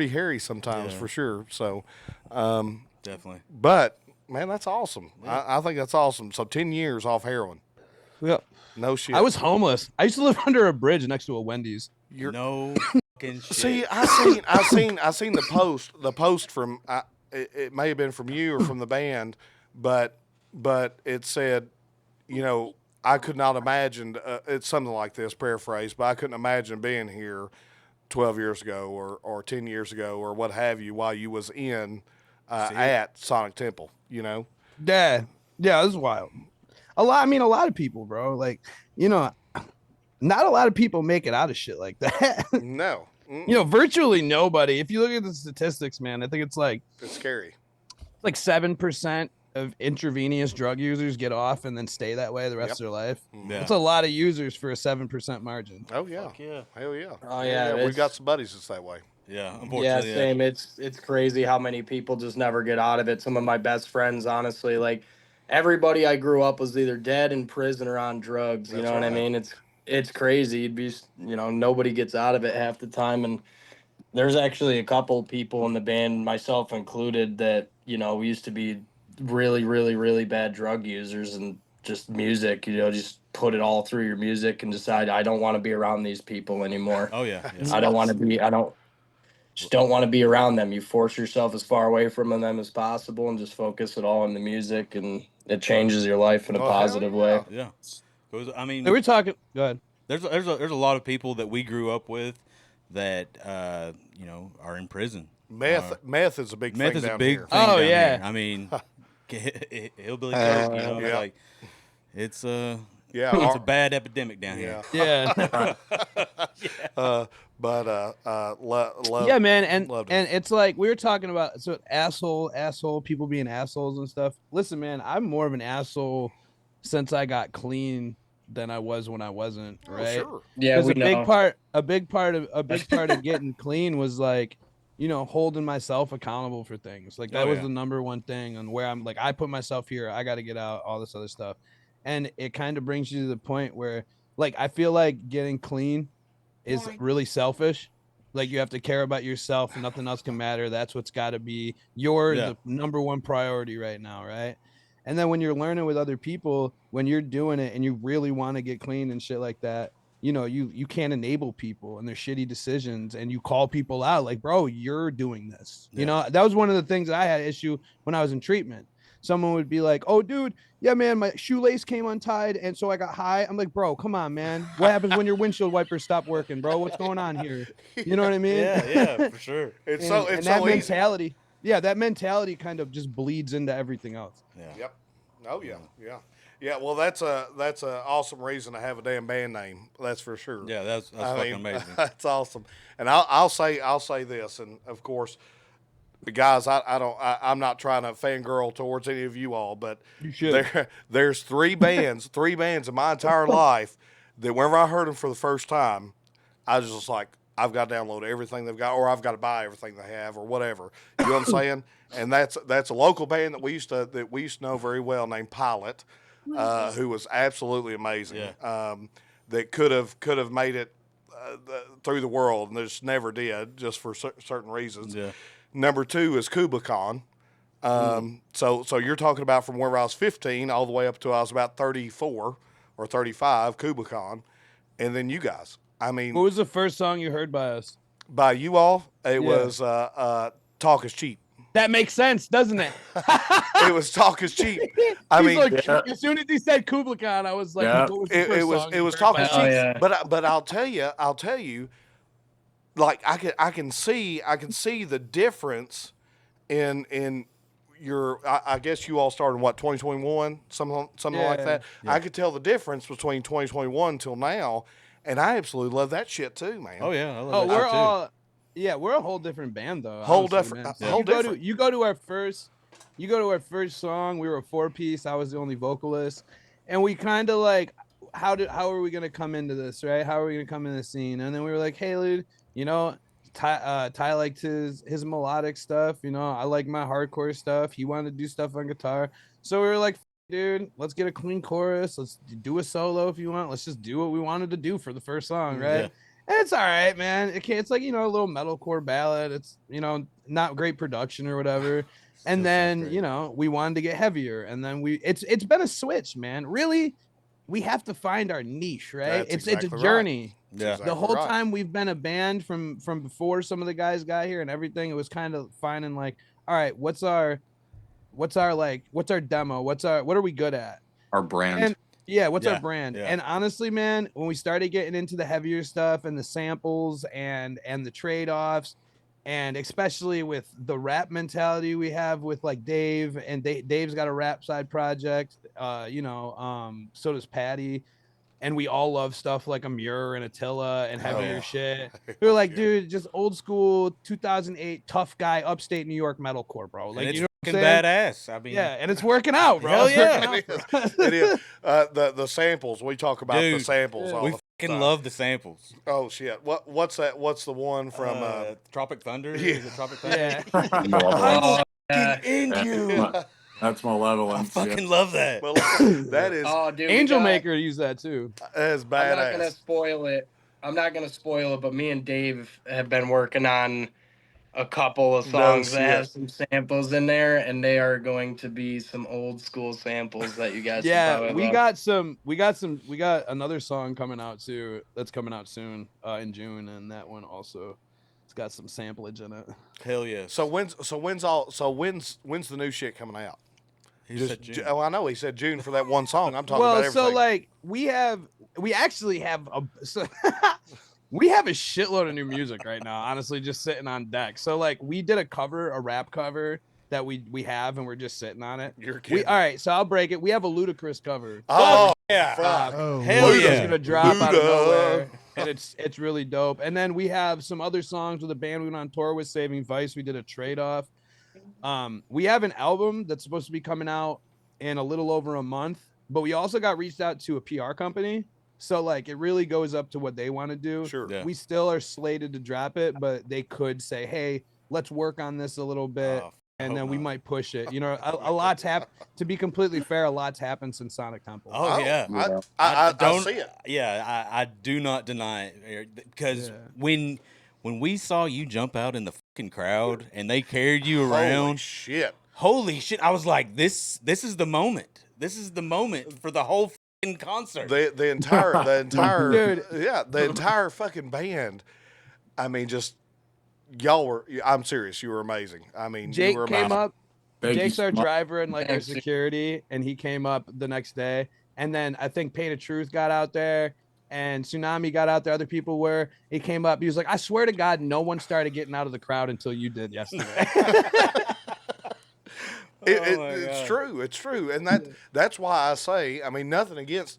[SPEAKER 3] hairy sometimes for sure. So
[SPEAKER 2] definitely.
[SPEAKER 3] But man, that's awesome. I think that's awesome. So 10 years off heroin.
[SPEAKER 5] Yep.
[SPEAKER 3] No shit.
[SPEAKER 5] I was homeless. I used to live under a bridge next to a Wendy's.
[SPEAKER 2] No fucking shit.
[SPEAKER 3] See, I seen the post from it may have been from you or from the band, but it said, I could not imagine it's something like this, paraphrase, but I couldn't imagine being here 12 years ago or 10 years ago or what have you while you was in at Sonic Temple,
[SPEAKER 5] Yeah, it was wild. A lot of people, bro. Like, not a lot of people make it out of shit like that.
[SPEAKER 3] No.
[SPEAKER 5] Virtually nobody. If you look at the statistics, man, I think it's
[SPEAKER 3] scary.
[SPEAKER 5] Like 7% of intravenous drug users get off and then stay that way the rest of their life.
[SPEAKER 2] Yeah.
[SPEAKER 5] It's a lot of users for a 7% margin.
[SPEAKER 3] Oh yeah.
[SPEAKER 2] Fuck yeah.
[SPEAKER 3] Hell yeah.
[SPEAKER 6] Oh yeah.
[SPEAKER 3] We've got some buddies that's that way.
[SPEAKER 2] Yeah,
[SPEAKER 6] Yeah,
[SPEAKER 2] unfortunately.
[SPEAKER 6] same. It's crazy how many people just never get out of it. Some of my best friends, honestly, like everybody I grew up was either dead, in prison, or on drugs. You know what I mean? It's crazy. You'd be, nobody gets out of it half the time. And there's actually a couple people in the band, myself included, that, we used to be really, really, really bad drug users, and just music, just put it all through your music and decide, I don't want to be around these people anymore.
[SPEAKER 2] Oh yeah.
[SPEAKER 6] I don't want to be around them. You force yourself as far away from them as possible and just focus it all on the music, and it changes your life in a positive way.
[SPEAKER 2] Yeah. I mean,
[SPEAKER 5] We're talking. Go ahead.
[SPEAKER 2] There's a lot of people that we grew up with that are in prison.
[SPEAKER 3] Meth is a big
[SPEAKER 2] Meth
[SPEAKER 3] thing
[SPEAKER 2] is a
[SPEAKER 3] down
[SPEAKER 2] big
[SPEAKER 3] here.
[SPEAKER 2] thing
[SPEAKER 5] Oh,
[SPEAKER 2] down
[SPEAKER 5] yeah.
[SPEAKER 2] here. I mean, hillbilly coke,
[SPEAKER 3] yeah.
[SPEAKER 2] like it's
[SPEAKER 3] Yeah,
[SPEAKER 2] It's a bad epidemic down here.
[SPEAKER 5] Yeah.
[SPEAKER 3] Love.
[SPEAKER 5] Yeah, man, and
[SPEAKER 3] loved
[SPEAKER 5] and
[SPEAKER 3] it.
[SPEAKER 5] it's like we were talking about so asshole people being assholes and stuff. Listen, man, I'm more of an asshole since I got clean than I was when I wasn't,
[SPEAKER 3] Oh,
[SPEAKER 5] right?
[SPEAKER 3] sure.
[SPEAKER 6] Yeah,
[SPEAKER 5] Because
[SPEAKER 6] we know.
[SPEAKER 5] a big part of getting clean was like, holding myself accountable for things. Like that
[SPEAKER 2] Oh,
[SPEAKER 5] was
[SPEAKER 2] yeah.
[SPEAKER 5] the number one thing, and where I'm like, I put myself here, I got to get out, all this other stuff, and it kind of brings you to the point where, like, I feel like getting clean is really selfish. Like you have to care about yourself, nothing else can matter. That's what's got to be the number one priority right now, right? And then when you're learning with other people, when you're doing it and you really want to get clean and shit like that, you can't enable people and their shitty decisions, and you call people out like, bro, you're doing this. That was one of the things I had issue when I was in treatment. Someone would be like, oh, dude, yeah, man, my shoelace came untied, and so I got high. I'm like, bro, come on, man. What happens when your windshield wipers stop working, bro? What's going on here? You know what I mean?
[SPEAKER 2] Yeah, for sure.
[SPEAKER 3] It's
[SPEAKER 5] and that
[SPEAKER 3] so easy.
[SPEAKER 5] mentality, that mentality kind of just bleeds into everything else.
[SPEAKER 2] Yeah.
[SPEAKER 3] Yep. Oh yeah. Yeah. Well, that's a awesome reason to have a damn band name. That's for sure.
[SPEAKER 2] Yeah, that's fucking amazing.
[SPEAKER 3] That's awesome. And I'll say this, and of course, guys, I'm not trying to fangirl towards any of you all, but
[SPEAKER 5] You should.
[SPEAKER 3] there's three bands in my entire life that whenever I heard them for the first time, I was just like, I've got to download everything they've got, or I've got to buy everything they have, or whatever. You know what I'm saying? And that's a local band that we used to know very well, named Pilot, who was absolutely amazing.
[SPEAKER 2] Yeah.
[SPEAKER 3] That could have made it through the world, and they just never did, just for certain reasons.
[SPEAKER 2] Yeah.
[SPEAKER 3] Number two is Kublai Khan. So you're talking about from where I was 15 all the way up to I was about 34 or 35, Kublai Khan, and then you guys. I mean,
[SPEAKER 5] What was the first song you heard by us?
[SPEAKER 3] by you all, it was Talk is Cheap.
[SPEAKER 5] That makes sense, doesn't it?
[SPEAKER 3] It was Talk is Cheap. I
[SPEAKER 5] He's
[SPEAKER 3] mean,
[SPEAKER 5] like, as soon as he said Kublai Khan, I was like,
[SPEAKER 4] Yeah.
[SPEAKER 5] what was the first song
[SPEAKER 3] it
[SPEAKER 5] you
[SPEAKER 3] was
[SPEAKER 5] heard
[SPEAKER 3] Talk
[SPEAKER 5] by
[SPEAKER 3] is
[SPEAKER 5] us?
[SPEAKER 3] Cheap.
[SPEAKER 6] yeah.
[SPEAKER 3] But I'll tell you, like I can see the difference in your. I guess you all started in what, 2021, something like
[SPEAKER 5] Yeah.
[SPEAKER 3] that. I could tell the difference between 2021 till now, and I absolutely love that shit too, man.
[SPEAKER 2] Oh yeah, I love
[SPEAKER 5] Oh,
[SPEAKER 2] that shit
[SPEAKER 5] we're a whole different band though.
[SPEAKER 3] Whole
[SPEAKER 5] honestly,
[SPEAKER 3] different-
[SPEAKER 5] man.
[SPEAKER 3] a whole different.
[SPEAKER 5] You go to our first song. We were a 4-piece. I was the only vocalist, and we kind of like, how are we gonna come into this, right? How are we gonna come into the scene? And then we were like, hey, dude, Ty liked his melodic stuff. I like my hardcore stuff. He wanted to do stuff on guitar, so we were like, dude, let's get a clean chorus. Let's do a solo if you want. Let's just do what we wanted to do for the first song, right?
[SPEAKER 2] Yeah.
[SPEAKER 5] And it's all right, man. It's like, a little metalcore ballad. It's, not great production or whatever. And then, we wanted to get heavier. And then it's been a switch, man. Really, we have to find our niche, right?
[SPEAKER 3] That's
[SPEAKER 5] It's
[SPEAKER 3] exactly
[SPEAKER 5] a journey.
[SPEAKER 3] Right.
[SPEAKER 2] Yeah.
[SPEAKER 3] Exactly
[SPEAKER 5] The whole
[SPEAKER 3] right.
[SPEAKER 5] time we've been a band from before some of the guys got here and everything, it was kind of finding like, all right, what's our demo? What are we good at?
[SPEAKER 4] Our brand.
[SPEAKER 5] And yeah, what's our
[SPEAKER 2] Yeah,
[SPEAKER 5] brand?
[SPEAKER 2] yeah.
[SPEAKER 5] And honestly, man, when we started getting into the heavier stuff and the samples and the trade-offs, and especially with the rap mentality we have with like Dave, and Dave's got a rap side project, so does Patty, and we all love stuff like Amur and Attila and heavier
[SPEAKER 2] yeah.
[SPEAKER 5] shit. We were like, dude, just old school 2008 tough guy upstate New York metalcore, bro.
[SPEAKER 2] And
[SPEAKER 5] Like,
[SPEAKER 2] it's
[SPEAKER 5] you know what I'm
[SPEAKER 2] fucking
[SPEAKER 5] saying?
[SPEAKER 2] badass. I mean,
[SPEAKER 5] Yeah, and it's working out, bro.
[SPEAKER 2] Hell
[SPEAKER 5] It's
[SPEAKER 2] yeah.
[SPEAKER 5] working out for us.
[SPEAKER 3] It is. The samples, we talk about the
[SPEAKER 2] Dude,
[SPEAKER 3] samples all
[SPEAKER 2] we
[SPEAKER 3] the
[SPEAKER 2] fucking
[SPEAKER 3] time.
[SPEAKER 2] love the samples.
[SPEAKER 3] Oh shit! What's that? What's the one from?
[SPEAKER 2] Tropic Thunder.
[SPEAKER 3] yeah.
[SPEAKER 2] Is it Tropic Thunder?
[SPEAKER 5] Yeah.
[SPEAKER 6] Oh, yeah.
[SPEAKER 4] That's malevolent.
[SPEAKER 2] I fucking love that.
[SPEAKER 3] Well, that is
[SPEAKER 6] Oh, dude.
[SPEAKER 5] Angel Maker used that too.
[SPEAKER 3] that is
[SPEAKER 6] I'm not gonna
[SPEAKER 3] badass.
[SPEAKER 6] spoil it. But me and Dave have been working on a couple of songs that have some samples in there, and they are going to be some old school samples that you guys should probably
[SPEAKER 5] We
[SPEAKER 6] love.
[SPEAKER 5] we got another song coming out too. That's coming out soon in June, and that one also, it's got some samplage in it.
[SPEAKER 2] Hell yeah.
[SPEAKER 3] So when's the new shit coming out?
[SPEAKER 2] He said June.
[SPEAKER 3] Oh, I know he said June for that one song. I'm talking
[SPEAKER 5] Well,
[SPEAKER 3] about everything.
[SPEAKER 5] so like we actually have we have a shitload of new music right now, honestly, just sitting on deck. So like we did a rap cover that we have, and we're just sitting on it.
[SPEAKER 3] You're kidding.
[SPEAKER 5] All right, so I'll break it. We have a Ludacris cover.
[SPEAKER 3] Oh
[SPEAKER 2] Yeah.
[SPEAKER 3] Fuck.
[SPEAKER 1] Oh,
[SPEAKER 2] Hell
[SPEAKER 5] Luda's
[SPEAKER 2] yeah.
[SPEAKER 5] gonna drop out of
[SPEAKER 3] Luda.
[SPEAKER 5] nowhere, and it's really dope. And then we have some other songs with a band we went on tour with, Saving Vice. We did a trade off. We have an album that's supposed to be coming out in a little over a month, but we also got reached out to a PR company. So like it really goes up to what they want to do.
[SPEAKER 3] Sure.
[SPEAKER 2] Yeah.
[SPEAKER 5] We still are slated to drop it, but they could say, hey, let's work on this a little bit.
[SPEAKER 2] Oh,
[SPEAKER 5] And then we
[SPEAKER 2] not.
[SPEAKER 5] might push it. You know, a lot's happened. To be completely fair, a lot's happened since Sonic Temple.
[SPEAKER 2] Oh, yeah.
[SPEAKER 3] I
[SPEAKER 2] don't
[SPEAKER 3] see it.
[SPEAKER 2] Yeah, I do not deny it, Eric, because
[SPEAKER 5] Yeah.
[SPEAKER 2] when we saw you jump out in the fucking crowd and they carried you
[SPEAKER 3] Holy
[SPEAKER 2] around,
[SPEAKER 3] shit.
[SPEAKER 2] holy shit! I was like, this is the moment. This is the moment for the whole fucking concert.
[SPEAKER 3] The entire
[SPEAKER 5] Dude.
[SPEAKER 3] the entire fucking band. I mean, just y'all were. I'm serious. You were amazing. I mean, you
[SPEAKER 5] Jake
[SPEAKER 3] were
[SPEAKER 5] came
[SPEAKER 3] amazing.
[SPEAKER 5] up.
[SPEAKER 4] Thank you
[SPEAKER 5] Jake's
[SPEAKER 4] so
[SPEAKER 5] our
[SPEAKER 4] much.
[SPEAKER 5] driver and like our
[SPEAKER 6] Thanks.
[SPEAKER 5] security, and he came up the next day. And then I think Pain of Truth got out there, and Tsunami got out there. Other people were. He came up. He was like, "I swear to God, no one started getting out of the crowd until you did yesterday."
[SPEAKER 2] Oh my
[SPEAKER 3] It's
[SPEAKER 2] God.
[SPEAKER 3] true. It's true, and that's why I say. I mean, nothing against.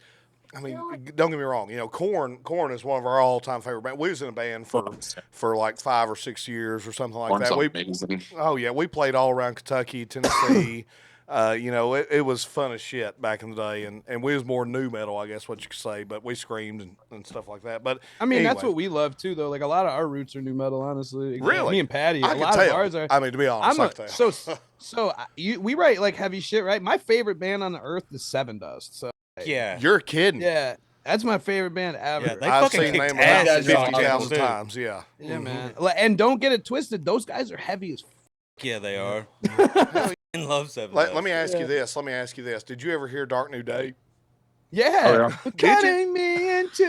[SPEAKER 3] I mean, don't get me wrong. You know, Korn is one of our all-time favorite bands. We was in a band for like 5 or 6 years or something like that. Oh yeah, we played all around Kentucky, Tennessee. You know, it was fun as shit back in the day, and we was more new metal, I guess what you could say. But we screamed and stuff like that. But
[SPEAKER 5] I mean, that's
[SPEAKER 3] anyway,
[SPEAKER 5] what we love too, though. Like a lot of our roots are new metal, honestly.
[SPEAKER 3] Really?
[SPEAKER 5] Me and Patty.
[SPEAKER 3] I
[SPEAKER 5] A
[SPEAKER 3] can
[SPEAKER 5] lot
[SPEAKER 3] tell.
[SPEAKER 5] of ours are.
[SPEAKER 3] I mean, to be honest, I can tell.
[SPEAKER 5] We write like heavy shit, right? My favorite band on the earth is Seven Dust. So
[SPEAKER 2] Yeah.
[SPEAKER 3] You're kidding.
[SPEAKER 5] yeah, that's my favorite band ever.
[SPEAKER 2] Yeah, they
[SPEAKER 3] I've
[SPEAKER 2] fucking
[SPEAKER 3] seen
[SPEAKER 2] kicked
[SPEAKER 3] them
[SPEAKER 2] ass
[SPEAKER 3] about
[SPEAKER 2] in
[SPEAKER 3] 50,000
[SPEAKER 2] too.
[SPEAKER 3] times. Yeah.
[SPEAKER 5] Yeah, man. And don't get it twisted. Those guys are heavy as.
[SPEAKER 2] Yeah, they are. I love Seven.
[SPEAKER 3] Let me ask you this. Did you ever hear Dark New Day?
[SPEAKER 5] Yeah,
[SPEAKER 4] Oh,
[SPEAKER 5] cutting me into.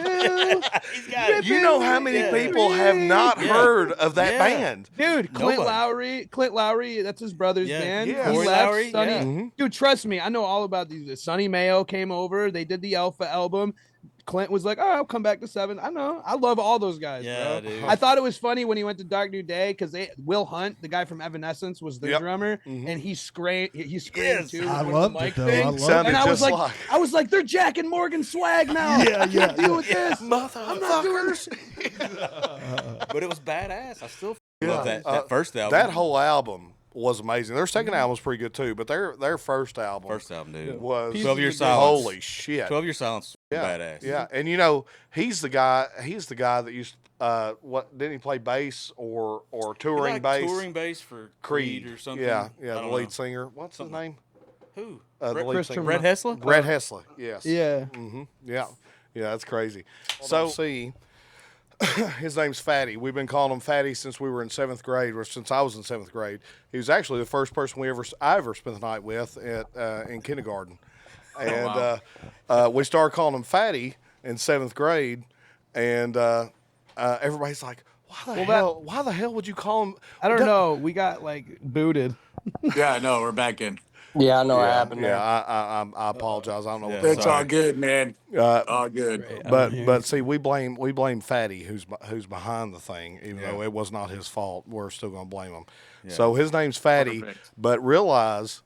[SPEAKER 2] He's got it.
[SPEAKER 3] You know how many
[SPEAKER 2] Yeah.
[SPEAKER 3] people have not
[SPEAKER 2] Yeah.
[SPEAKER 3] heard of that
[SPEAKER 2] Yeah.
[SPEAKER 3] band?
[SPEAKER 5] Dude, Clint
[SPEAKER 2] Nobody.
[SPEAKER 5] Lowry, that's his brother's
[SPEAKER 2] Yeah.
[SPEAKER 5] band.
[SPEAKER 3] Yeah.
[SPEAKER 5] He
[SPEAKER 2] Corey
[SPEAKER 5] left.
[SPEAKER 2] Lowry,
[SPEAKER 5] Sonny,
[SPEAKER 2] yeah.
[SPEAKER 3] Mhm.
[SPEAKER 5] Dude, trust me, I know all about these. Sonny Mayo came over. They did the Alpha album. Clint was like, "Oh, I'll come back to Seven." I know. I love all those guys,
[SPEAKER 2] Yeah,
[SPEAKER 5] bro.
[SPEAKER 2] dude.
[SPEAKER 5] I thought it was funny when he went to Dark New Day because Will Hunt, the guy from Evanescence, was their
[SPEAKER 3] Yep.
[SPEAKER 5] drummer,
[SPEAKER 3] Mhm.
[SPEAKER 5] and he screamed. He screamed
[SPEAKER 2] Yes.
[SPEAKER 5] too.
[SPEAKER 1] I
[SPEAKER 5] with
[SPEAKER 1] loved
[SPEAKER 5] the
[SPEAKER 1] it,
[SPEAKER 5] mic
[SPEAKER 1] though.
[SPEAKER 5] thing.
[SPEAKER 1] I loved
[SPEAKER 3] Sounded
[SPEAKER 5] And I was
[SPEAKER 3] just
[SPEAKER 5] like, they're Jack and Morgan swag now.
[SPEAKER 1] Yeah,
[SPEAKER 5] I can't deal with this.
[SPEAKER 3] Motherfuckers.
[SPEAKER 2] But it was badass. I still
[SPEAKER 3] Yeah.
[SPEAKER 2] love that first album.
[SPEAKER 3] That whole album was amazing. Their second album was pretty good too, but their first album
[SPEAKER 2] first album, dude.
[SPEAKER 3] was
[SPEAKER 5] Pieces
[SPEAKER 2] 12 Year
[SPEAKER 5] of
[SPEAKER 2] Silence.
[SPEAKER 3] holy shit.
[SPEAKER 2] 12 Year Silence.
[SPEAKER 3] Yeah,
[SPEAKER 2] Badass.
[SPEAKER 3] yeah, and you know he's the guy that used what didn't he play bass or touring
[SPEAKER 2] Like
[SPEAKER 3] bass?
[SPEAKER 2] touring bass for Creed or something.
[SPEAKER 3] Yeah,
[SPEAKER 2] I
[SPEAKER 3] the
[SPEAKER 2] don't
[SPEAKER 3] lead
[SPEAKER 2] know.
[SPEAKER 3] singer. What's
[SPEAKER 2] Something.
[SPEAKER 3] his name?
[SPEAKER 2] Who?
[SPEAKER 3] The lead
[SPEAKER 5] Chris
[SPEAKER 3] singer.
[SPEAKER 2] Brett Hessler?
[SPEAKER 3] Brett Hessler. Yes.
[SPEAKER 5] Yeah.
[SPEAKER 3] Mm-hmm. Yeah. Yeah, that's crazy. So see, his name's Fatty. We've been calling him Fatty since we were in 7th grade, or since I was in 7th grade. He was actually the first person I ever spent the night with in kindergarten, and we started calling him Fatty in 7th grade, and everybody's like, Why the hell would you call him?
[SPEAKER 5] I don't know. We got like booted.
[SPEAKER 4] Yeah, no, we're back in.
[SPEAKER 6] Yeah, I know what
[SPEAKER 3] Yeah,
[SPEAKER 6] happened there.
[SPEAKER 3] I apologize. I don't know
[SPEAKER 2] Yeah,
[SPEAKER 3] what the
[SPEAKER 4] It's
[SPEAKER 3] fuck.
[SPEAKER 4] all good, man. All good.
[SPEAKER 5] Right.
[SPEAKER 3] But see, we blame Fatty, who's behind the thing, even though it was not his fault. We're still gonna blame him. So his name's Fatty,
[SPEAKER 4] Perfect.
[SPEAKER 3] but realize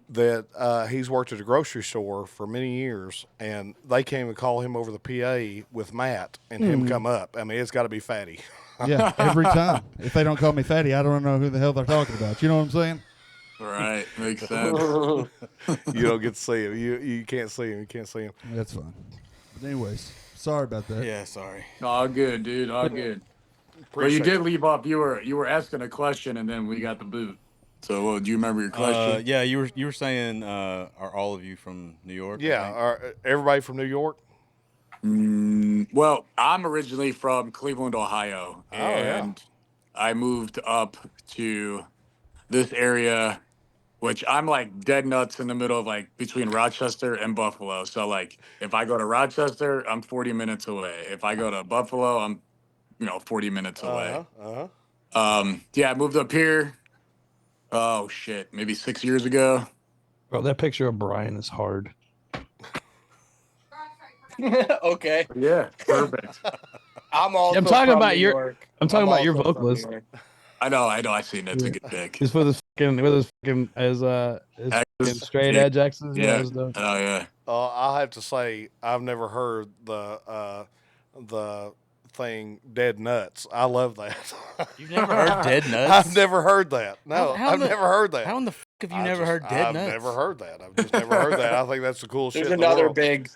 [SPEAKER 3] that he's worked at a grocery store for many years, and they came and call him over the PA with Matt, and him come up. I mean, it's got to be Fatty.
[SPEAKER 1] Yeah, every time. If they don't call me Fatty, I don't know who the hell they're talking about. You know what I'm saying?
[SPEAKER 4] Right, makes sense.
[SPEAKER 3] You don't get to see him. You can't see him. You can't see him.
[SPEAKER 1] That's fine. But anyways, sorry about that.
[SPEAKER 2] Yeah, sorry.
[SPEAKER 4] All good, dude. All good. Well, you
[SPEAKER 3] Appreciate
[SPEAKER 4] did leave off. You were asking a question, and then we got the boot. So, do you remember your question?
[SPEAKER 2] Yeah, you were saying, are all of you from New York? I
[SPEAKER 3] Yeah,
[SPEAKER 2] think?
[SPEAKER 3] everybody from New York.
[SPEAKER 4] Well, I'm originally from Cleveland, Ohio, and I moved up to this area, which I'm like dead nuts in the middle of like between Rochester and Buffalo. So like, if I go to Rochester, I'm 40 minutes away. If I go to Buffalo, I'm 40 minutes away. Yeah, I moved up here. Oh shit, maybe 6 years ago.
[SPEAKER 5] Bro, that picture of Brian is hard.
[SPEAKER 6] Okay.
[SPEAKER 4] Yeah, perfect.
[SPEAKER 6] I'm also
[SPEAKER 5] I'm talking
[SPEAKER 6] from
[SPEAKER 5] about
[SPEAKER 6] New
[SPEAKER 5] your-
[SPEAKER 6] York.
[SPEAKER 5] I'm talking about your
[SPEAKER 6] also from
[SPEAKER 5] vocalist.
[SPEAKER 6] New York.
[SPEAKER 4] I know. I seen it. It's a good pick.
[SPEAKER 5] He's with his fucking his fucking straight
[SPEAKER 4] Yeah.
[SPEAKER 5] edge X's.
[SPEAKER 4] Yeah.
[SPEAKER 5] It was dope.
[SPEAKER 4] Oh yeah.
[SPEAKER 3] I'll have to say I've never heard the thing Dead Nuts. I love that.
[SPEAKER 2] You've never heard Dead Nuts?
[SPEAKER 3] I've never heard that. No,
[SPEAKER 2] How
[SPEAKER 3] I've never heard that.
[SPEAKER 2] How in the fuck have you never heard Dead Nuts?
[SPEAKER 3] I've never heard that. I've just never heard that. I think that's the coolest
[SPEAKER 6] There's
[SPEAKER 3] shit in the
[SPEAKER 6] another
[SPEAKER 3] world.
[SPEAKER 6] big.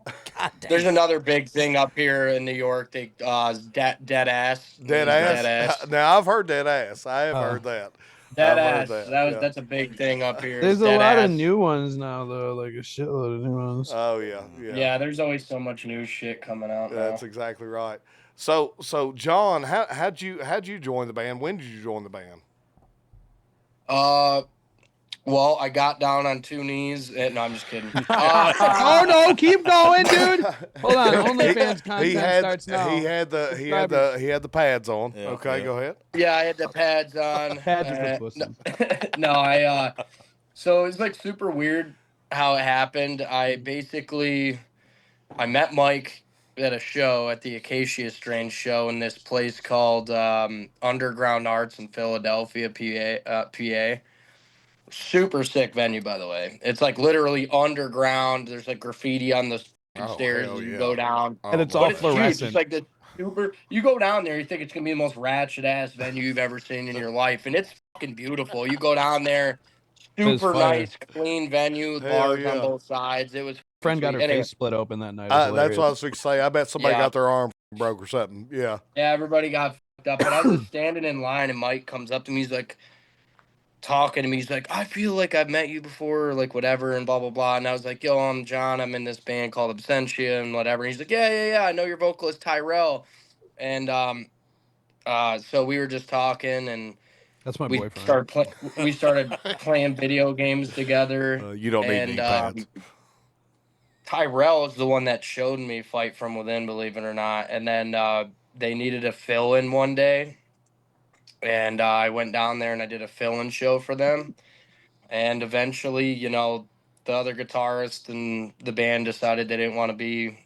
[SPEAKER 2] God damn.
[SPEAKER 6] There's another big thing up here in New York. They dead ass.
[SPEAKER 3] Dead ass. Now I've heard dead ass. I have heard that.
[SPEAKER 6] Dead
[SPEAKER 3] I've
[SPEAKER 6] ass.
[SPEAKER 3] heard that.
[SPEAKER 6] That's a big thing up here.
[SPEAKER 5] There's a
[SPEAKER 6] dead
[SPEAKER 5] lot
[SPEAKER 6] ass.
[SPEAKER 5] of new ones now, though, like a shitload of new ones.
[SPEAKER 3] Oh yeah.
[SPEAKER 6] Yeah, there's always so much new shit coming out now.
[SPEAKER 3] That's exactly right. So John, how'd you join the band? When did you join the band?
[SPEAKER 6] Well, I got down on 2 knees. No, I'm just kidding.
[SPEAKER 5] Oh no, keep going, dude. Hold on, OnlyFans content starts now.
[SPEAKER 3] He had the pads on.
[SPEAKER 2] Yeah,
[SPEAKER 3] okay,
[SPEAKER 2] yeah.
[SPEAKER 3] go ahead.
[SPEAKER 6] Yeah, I had the pads on.
[SPEAKER 5] Pads are for pussy.
[SPEAKER 6] No, so it's like super weird how it happened. I met Mike at a show at the Acacia Strange show in this place called Underground Arts in Philadelphia, PA. Super sick venue, by the way. It's like literally underground. There's like graffiti on the stairs
[SPEAKER 3] hell
[SPEAKER 6] as you
[SPEAKER 3] yeah.
[SPEAKER 6] go down.
[SPEAKER 5] And it's
[SPEAKER 3] my
[SPEAKER 5] all
[SPEAKER 6] But it's
[SPEAKER 3] God.
[SPEAKER 6] huge.
[SPEAKER 5] fluorescent.
[SPEAKER 6] It's like the super. You go down there, you think it's gonna be the most ratchet ass venue you've ever seen in your life, and it's fucking beautiful. You go down there,
[SPEAKER 5] It's
[SPEAKER 6] super
[SPEAKER 5] fire.
[SPEAKER 6] nice, clean venue,
[SPEAKER 3] Hell
[SPEAKER 6] bars
[SPEAKER 3] yeah.
[SPEAKER 6] on both sides. It was
[SPEAKER 5] Friend got her
[SPEAKER 6] sweet. Anyway,
[SPEAKER 5] face split open that night.
[SPEAKER 3] That's what I was going to say. I bet somebody
[SPEAKER 6] Yeah.
[SPEAKER 3] got their arm broke or something. Yeah.
[SPEAKER 6] Yeah, everybody got fucked up. But I was just standing in line, and Mike comes up to me. He's like talking to me. He's like, I feel like I've met you before, or like whatever, and blah blah blah. And I was like, Yo, I'm John. I'm in this band called Absentia and whatever. And he's like, Yeah. I know your vocalist Tyrell. And so we were just talking, and
[SPEAKER 5] That's my
[SPEAKER 6] we
[SPEAKER 5] boyfriend.
[SPEAKER 6] started playing video games together.
[SPEAKER 3] You don't need
[SPEAKER 6] And
[SPEAKER 3] knee pads.
[SPEAKER 6] Tyrell is the one that showed me Fight From Within, believe it or not. And then they needed a fill-in one day, and I went down there and I did a fill-in show for them. And eventually, the other guitarist and the band decided they didn't want to be,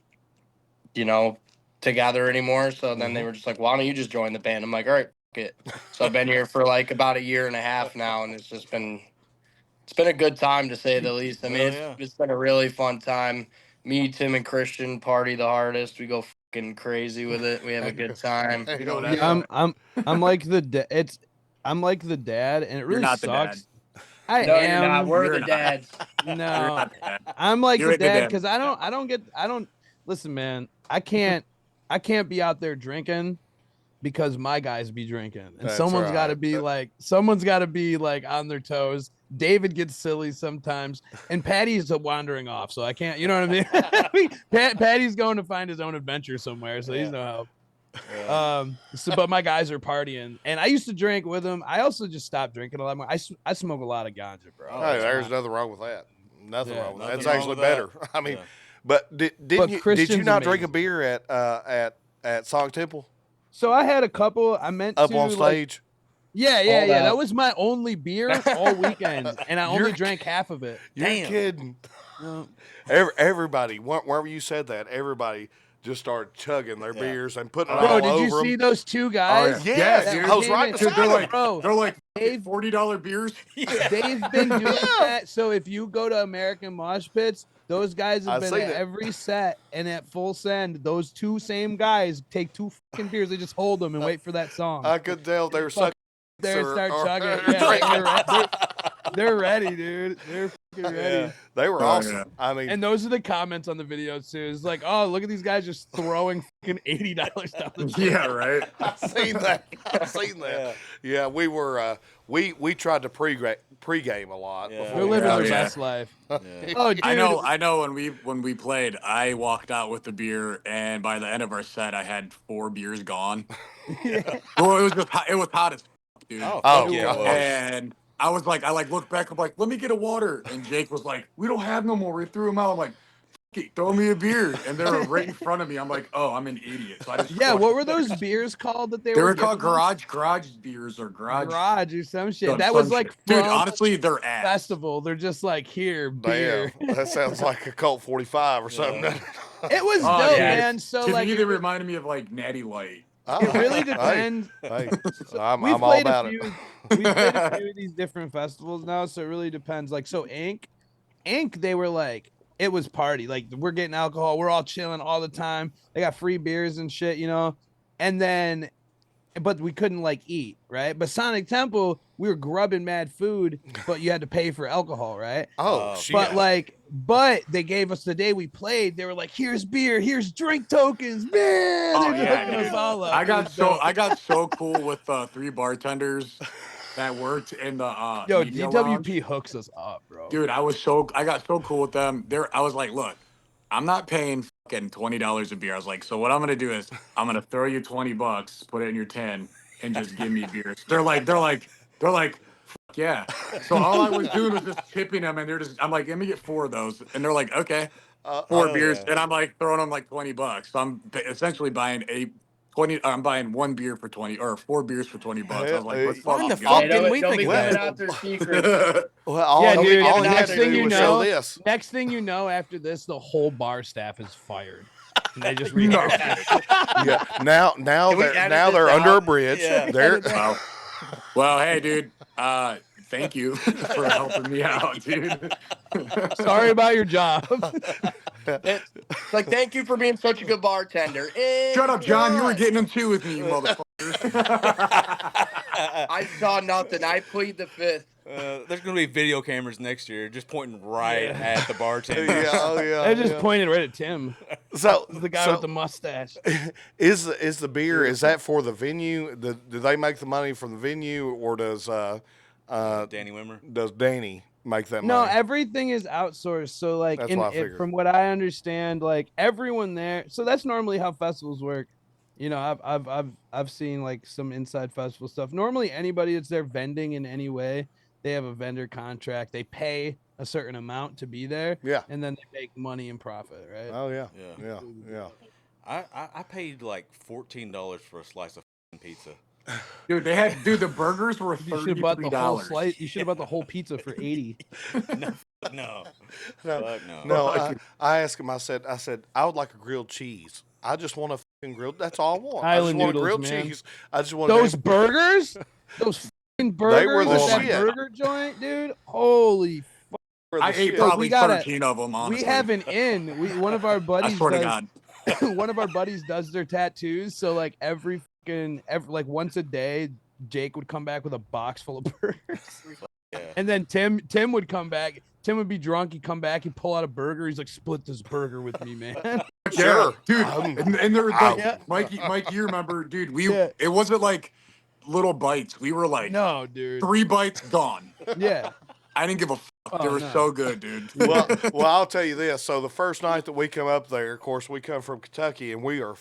[SPEAKER 6] together anymore. So then they were just like, why don't you just join the band? I'm like, all right, fuck it. So I've been here for like about a year and a half now, and it's been a good time to say the least. I mean, it's been a really fun time. Me, Tim, and Christian party the hardest. We go fucking crazy with it. We have a good time.
[SPEAKER 4] You know,
[SPEAKER 5] Yeah, I'm like the I'm like the dad, and it really
[SPEAKER 4] You're not the dad.
[SPEAKER 5] sucks. I
[SPEAKER 6] No,
[SPEAKER 5] am.
[SPEAKER 6] you're not. We're
[SPEAKER 4] You're
[SPEAKER 6] the
[SPEAKER 4] not.
[SPEAKER 6] dads.
[SPEAKER 4] You're
[SPEAKER 5] No,
[SPEAKER 4] not the dad.
[SPEAKER 5] I'm like
[SPEAKER 4] You're
[SPEAKER 5] the
[SPEAKER 4] the
[SPEAKER 5] dad
[SPEAKER 4] dad.
[SPEAKER 5] because I don't listen, man. I can't be out there drinking because my guys be drinking, and
[SPEAKER 3] That's
[SPEAKER 5] someone's got to
[SPEAKER 3] right.
[SPEAKER 5] be like on their toes. David gets silly sometimes, and Patty's wandering off, so I can't. You know what I mean? Patty's going to find his own adventure somewhere, so he's no help. But my guys are partying, and I used to drink with them. I also just stopped drinking a lot more. I smoke a lot of ganja, bro.
[SPEAKER 3] Hey, there's nothing wrong with that. Nothing
[SPEAKER 5] Yeah,
[SPEAKER 3] wrong with that.
[SPEAKER 2] nothing
[SPEAKER 3] That's
[SPEAKER 2] wrong
[SPEAKER 3] actually
[SPEAKER 2] with
[SPEAKER 3] better.
[SPEAKER 2] that.
[SPEAKER 3] I mean,
[SPEAKER 2] Yeah.
[SPEAKER 3] but did you
[SPEAKER 5] Christian's
[SPEAKER 3] not drink a
[SPEAKER 5] amazing.
[SPEAKER 3] beer at Sonic Temple
[SPEAKER 5] So I had a couple. I meant
[SPEAKER 3] up
[SPEAKER 5] to
[SPEAKER 3] on
[SPEAKER 5] like,
[SPEAKER 3] stage?
[SPEAKER 5] yeah.
[SPEAKER 6] Hold
[SPEAKER 5] That
[SPEAKER 6] up.
[SPEAKER 5] was my only beer all weekend, and I only
[SPEAKER 3] You're-
[SPEAKER 5] drank half of it.
[SPEAKER 3] You're
[SPEAKER 2] Damn.
[SPEAKER 3] kidding.
[SPEAKER 5] No.
[SPEAKER 3] Everybody, wherever you said that, everybody just started chugging their beers and putting it
[SPEAKER 5] Bro,
[SPEAKER 3] all
[SPEAKER 5] did you
[SPEAKER 3] over
[SPEAKER 5] see
[SPEAKER 3] them.
[SPEAKER 5] those two guys?
[SPEAKER 4] yeah.
[SPEAKER 3] Yes,
[SPEAKER 5] that
[SPEAKER 3] I was
[SPEAKER 5] came
[SPEAKER 3] right
[SPEAKER 5] in-
[SPEAKER 3] beside
[SPEAKER 4] They're
[SPEAKER 3] them.
[SPEAKER 4] like,
[SPEAKER 5] Bro,
[SPEAKER 4] they're like
[SPEAKER 5] Dave-
[SPEAKER 4] $40 beers.
[SPEAKER 5] They've been doing that. So if you go to American Mosh Pits, those guys have
[SPEAKER 3] I've
[SPEAKER 5] been
[SPEAKER 3] seen
[SPEAKER 5] at
[SPEAKER 3] it.
[SPEAKER 5] every set, and at full send, those two same guys take 2 fucking beers. They just hold them and wait for that song.
[SPEAKER 3] I could tell if they were
[SPEAKER 5] Fuck,
[SPEAKER 3] sucking.
[SPEAKER 5] They
[SPEAKER 3] or-
[SPEAKER 5] start
[SPEAKER 3] or-
[SPEAKER 5] chugging. Yeah, they're ready, dude. They're fucking ready.
[SPEAKER 3] They were
[SPEAKER 4] Oh,
[SPEAKER 3] awesome.
[SPEAKER 4] yeah.
[SPEAKER 3] I mean,
[SPEAKER 5] And those are the comments on the videos too. It's like, oh, look at these guys just throwing fucking $80 down the
[SPEAKER 4] Yeah, right.
[SPEAKER 3] I've seen that. I've seen that. Yeah, we were. We tried to pregame a lot.
[SPEAKER 2] Yeah.
[SPEAKER 3] Before
[SPEAKER 5] They're
[SPEAKER 3] we
[SPEAKER 5] living
[SPEAKER 3] got
[SPEAKER 5] their
[SPEAKER 3] in.
[SPEAKER 5] best life.
[SPEAKER 2] Yeah.
[SPEAKER 5] Oh, dude.
[SPEAKER 4] I know when we played, I walked out with the beer, and by the end of our set, I had 4 beers gone. Well, it was hot as fuck, dude.
[SPEAKER 2] Oh,
[SPEAKER 3] Oh,
[SPEAKER 2] fuck yeah,
[SPEAKER 3] God.
[SPEAKER 2] it was.
[SPEAKER 4] And I looked back, I'm like, let me get a water. And Jake was like, we don't have no more. We threw them out. I'm like, "Fuck it, throw me a beer. And they were right in front of me. I'm like, oh, I'm an idiot. So I just
[SPEAKER 5] Yeah, what were those beers called that they
[SPEAKER 4] They
[SPEAKER 5] were
[SPEAKER 4] were called
[SPEAKER 5] giving us?
[SPEAKER 4] garage beers or
[SPEAKER 5] Garage or some shit.
[SPEAKER 4] some
[SPEAKER 5] That was
[SPEAKER 4] shit.
[SPEAKER 5] like
[SPEAKER 4] dude,
[SPEAKER 5] from
[SPEAKER 4] honestly, they're ass.
[SPEAKER 5] festival. They're just like here beer.
[SPEAKER 3] Damn, that sounds like a Colt 45 or something.
[SPEAKER 5] It was
[SPEAKER 4] Oh,
[SPEAKER 5] dope,
[SPEAKER 4] yeah.
[SPEAKER 5] man. So
[SPEAKER 4] To
[SPEAKER 5] like
[SPEAKER 4] me,
[SPEAKER 5] it,
[SPEAKER 4] they reminded me of like Natty Light.
[SPEAKER 5] it really
[SPEAKER 3] Hey,
[SPEAKER 5] depends.
[SPEAKER 3] Hey, I'm
[SPEAKER 5] We've
[SPEAKER 3] all
[SPEAKER 5] played
[SPEAKER 3] about
[SPEAKER 5] a
[SPEAKER 3] it.
[SPEAKER 5] few. We've played a few of these different festivals now, so it really depends. Like so, Ink, they were like it was party. Like we're getting alcohol, we're all chilling all the time. They got free beers and shit, you know. And then, but we couldn't like eat, right? But Sonic Temple, we were grubbing mad food, but you had to pay for alcohol, right?
[SPEAKER 3] Oh,
[SPEAKER 2] Oh,
[SPEAKER 3] shit.
[SPEAKER 5] But they gave us the day we played. They were like, "Here's beer, here's drink tokens, man."
[SPEAKER 4] Oh,
[SPEAKER 5] They're
[SPEAKER 4] yeah,
[SPEAKER 5] hooking us
[SPEAKER 4] dude.
[SPEAKER 5] all up.
[SPEAKER 4] I
[SPEAKER 5] It was
[SPEAKER 4] got
[SPEAKER 5] dope.
[SPEAKER 4] so cool with 3 bartenders that worked in the
[SPEAKER 5] Yo,
[SPEAKER 4] media lounge.
[SPEAKER 5] DWP hooks us up, bro.
[SPEAKER 4] Dude, I got so cool with them. I was like, look, I'm not paying fucking $20 a beer. I was like, so what I'm gonna do is I'm gonna throw you $20, put it in your tin, and just give me beers. They're like, fuck yeah. So all I was doing was just tipping them, and I'm like, let me get 4 of those, and they're like, okay, 4
[SPEAKER 2] hell
[SPEAKER 4] beers,
[SPEAKER 2] yeah.
[SPEAKER 4] and I'm like throwing them like $20. So essentially buying 20. I'm buying 1 beer for 20 or 4 beers for $20. I was like, let's
[SPEAKER 2] Why in the
[SPEAKER 4] fucking
[SPEAKER 2] fuck
[SPEAKER 6] Hey,
[SPEAKER 2] didn't we
[SPEAKER 6] don't
[SPEAKER 2] think
[SPEAKER 6] be
[SPEAKER 2] of
[SPEAKER 6] giving
[SPEAKER 2] that?
[SPEAKER 6] out their secrets.
[SPEAKER 4] go.
[SPEAKER 3] Well, all
[SPEAKER 5] Yeah,
[SPEAKER 3] I
[SPEAKER 5] dude.
[SPEAKER 3] all he had
[SPEAKER 5] Next
[SPEAKER 3] to
[SPEAKER 5] thing
[SPEAKER 3] do
[SPEAKER 5] you
[SPEAKER 3] was show
[SPEAKER 5] know,
[SPEAKER 3] this.
[SPEAKER 5] next thing you know, after this, the whole bar staff is fired. And they just
[SPEAKER 4] No.
[SPEAKER 5] rehired.
[SPEAKER 3] Yeah. Now
[SPEAKER 6] Can we
[SPEAKER 3] they're
[SPEAKER 6] edit
[SPEAKER 3] now
[SPEAKER 6] this
[SPEAKER 3] they're under a
[SPEAKER 6] out?
[SPEAKER 3] bridge.
[SPEAKER 2] Yeah.
[SPEAKER 3] They're
[SPEAKER 4] Wow. Well, hey, dude. Thank you for helping me out, dude.
[SPEAKER 5] Sorry about your job.
[SPEAKER 6] It's like, thank you for being such a good bartender.
[SPEAKER 4] Shut up, John. You were
[SPEAKER 6] Enjoy.
[SPEAKER 4] getting them too with me, you motherfuckers.
[SPEAKER 6] I saw nothing. I plead the fifth.
[SPEAKER 2] There's gonna be video cameras next year, just pointing right
[SPEAKER 5] Yeah.
[SPEAKER 2] at the bartenders.
[SPEAKER 3] yeah, oh yeah.
[SPEAKER 5] I just
[SPEAKER 3] yeah.
[SPEAKER 5] pointed right at Tim,
[SPEAKER 3] So
[SPEAKER 5] the guy
[SPEAKER 3] so
[SPEAKER 5] with the mustache.
[SPEAKER 3] is the beer is that for the venue? Do they make the money from the venue, or does
[SPEAKER 2] Danny Wimmer.
[SPEAKER 3] does Danny make that
[SPEAKER 5] No,
[SPEAKER 3] money?
[SPEAKER 5] everything is outsourced. So like
[SPEAKER 3] That's what I figured.
[SPEAKER 5] from what I understand, like everyone there. So that's normally how festivals work. You know, I've seen like some inside festival stuff. Normally anybody that's there vending in any way, they have a vendor contract. They pay a certain amount to be there.
[SPEAKER 3] Yeah.
[SPEAKER 5] And then they make money and profit, right?
[SPEAKER 3] Oh yeah.
[SPEAKER 2] Yeah.
[SPEAKER 3] Yeah.
[SPEAKER 2] I paid like $14 for a slice of pizza.
[SPEAKER 4] Dude, the burgers were
[SPEAKER 5] You should have bought the whole
[SPEAKER 4] $33.
[SPEAKER 5] slice. You should have bought the whole pizza for 80.
[SPEAKER 2] No, fuck no,
[SPEAKER 3] No,
[SPEAKER 2] fuck no.
[SPEAKER 3] no. I asked him. I said, I would like a grilled cheese. I just want a fucking grilled. That's all I want. I just
[SPEAKER 5] Island
[SPEAKER 3] want a
[SPEAKER 5] noodles,
[SPEAKER 3] grilled
[SPEAKER 5] man.
[SPEAKER 3] cheese. I just want
[SPEAKER 5] Those burgers, those fucking burgers
[SPEAKER 3] the
[SPEAKER 5] at that
[SPEAKER 3] shit.
[SPEAKER 5] burger joint, dude. Holy,
[SPEAKER 4] I ate
[SPEAKER 5] Look,
[SPEAKER 4] probably
[SPEAKER 5] we gotta-
[SPEAKER 4] 13 of them, honestly.
[SPEAKER 5] we have an in. One of our
[SPEAKER 4] I
[SPEAKER 5] buddies
[SPEAKER 4] swear to
[SPEAKER 5] does.
[SPEAKER 4] God.
[SPEAKER 5] One of our buddies does their tattoos. So like every like once a day, Jake would come back with a box full of burgers.
[SPEAKER 2] Yeah.
[SPEAKER 5] And then Tim would come back. Tim would be drunk. He'd come back. He'd pull out a burger. He's like, "Split this burger with me, man."
[SPEAKER 3] Sure.
[SPEAKER 4] Yeah, dude. And there was like,
[SPEAKER 5] Yeah.
[SPEAKER 4] Mikey, you remember, dude,
[SPEAKER 5] Yeah.
[SPEAKER 4] it wasn't like little bites. We were like,
[SPEAKER 5] No, dude.
[SPEAKER 4] 3 bites gone.
[SPEAKER 5] Yeah.
[SPEAKER 4] I didn't give a fuck. They
[SPEAKER 5] Oh,
[SPEAKER 4] were
[SPEAKER 5] no.
[SPEAKER 4] so good, dude.
[SPEAKER 3] well, I'll tell you this. So the first night that we come up there, of course, we come from Kentucky, and we are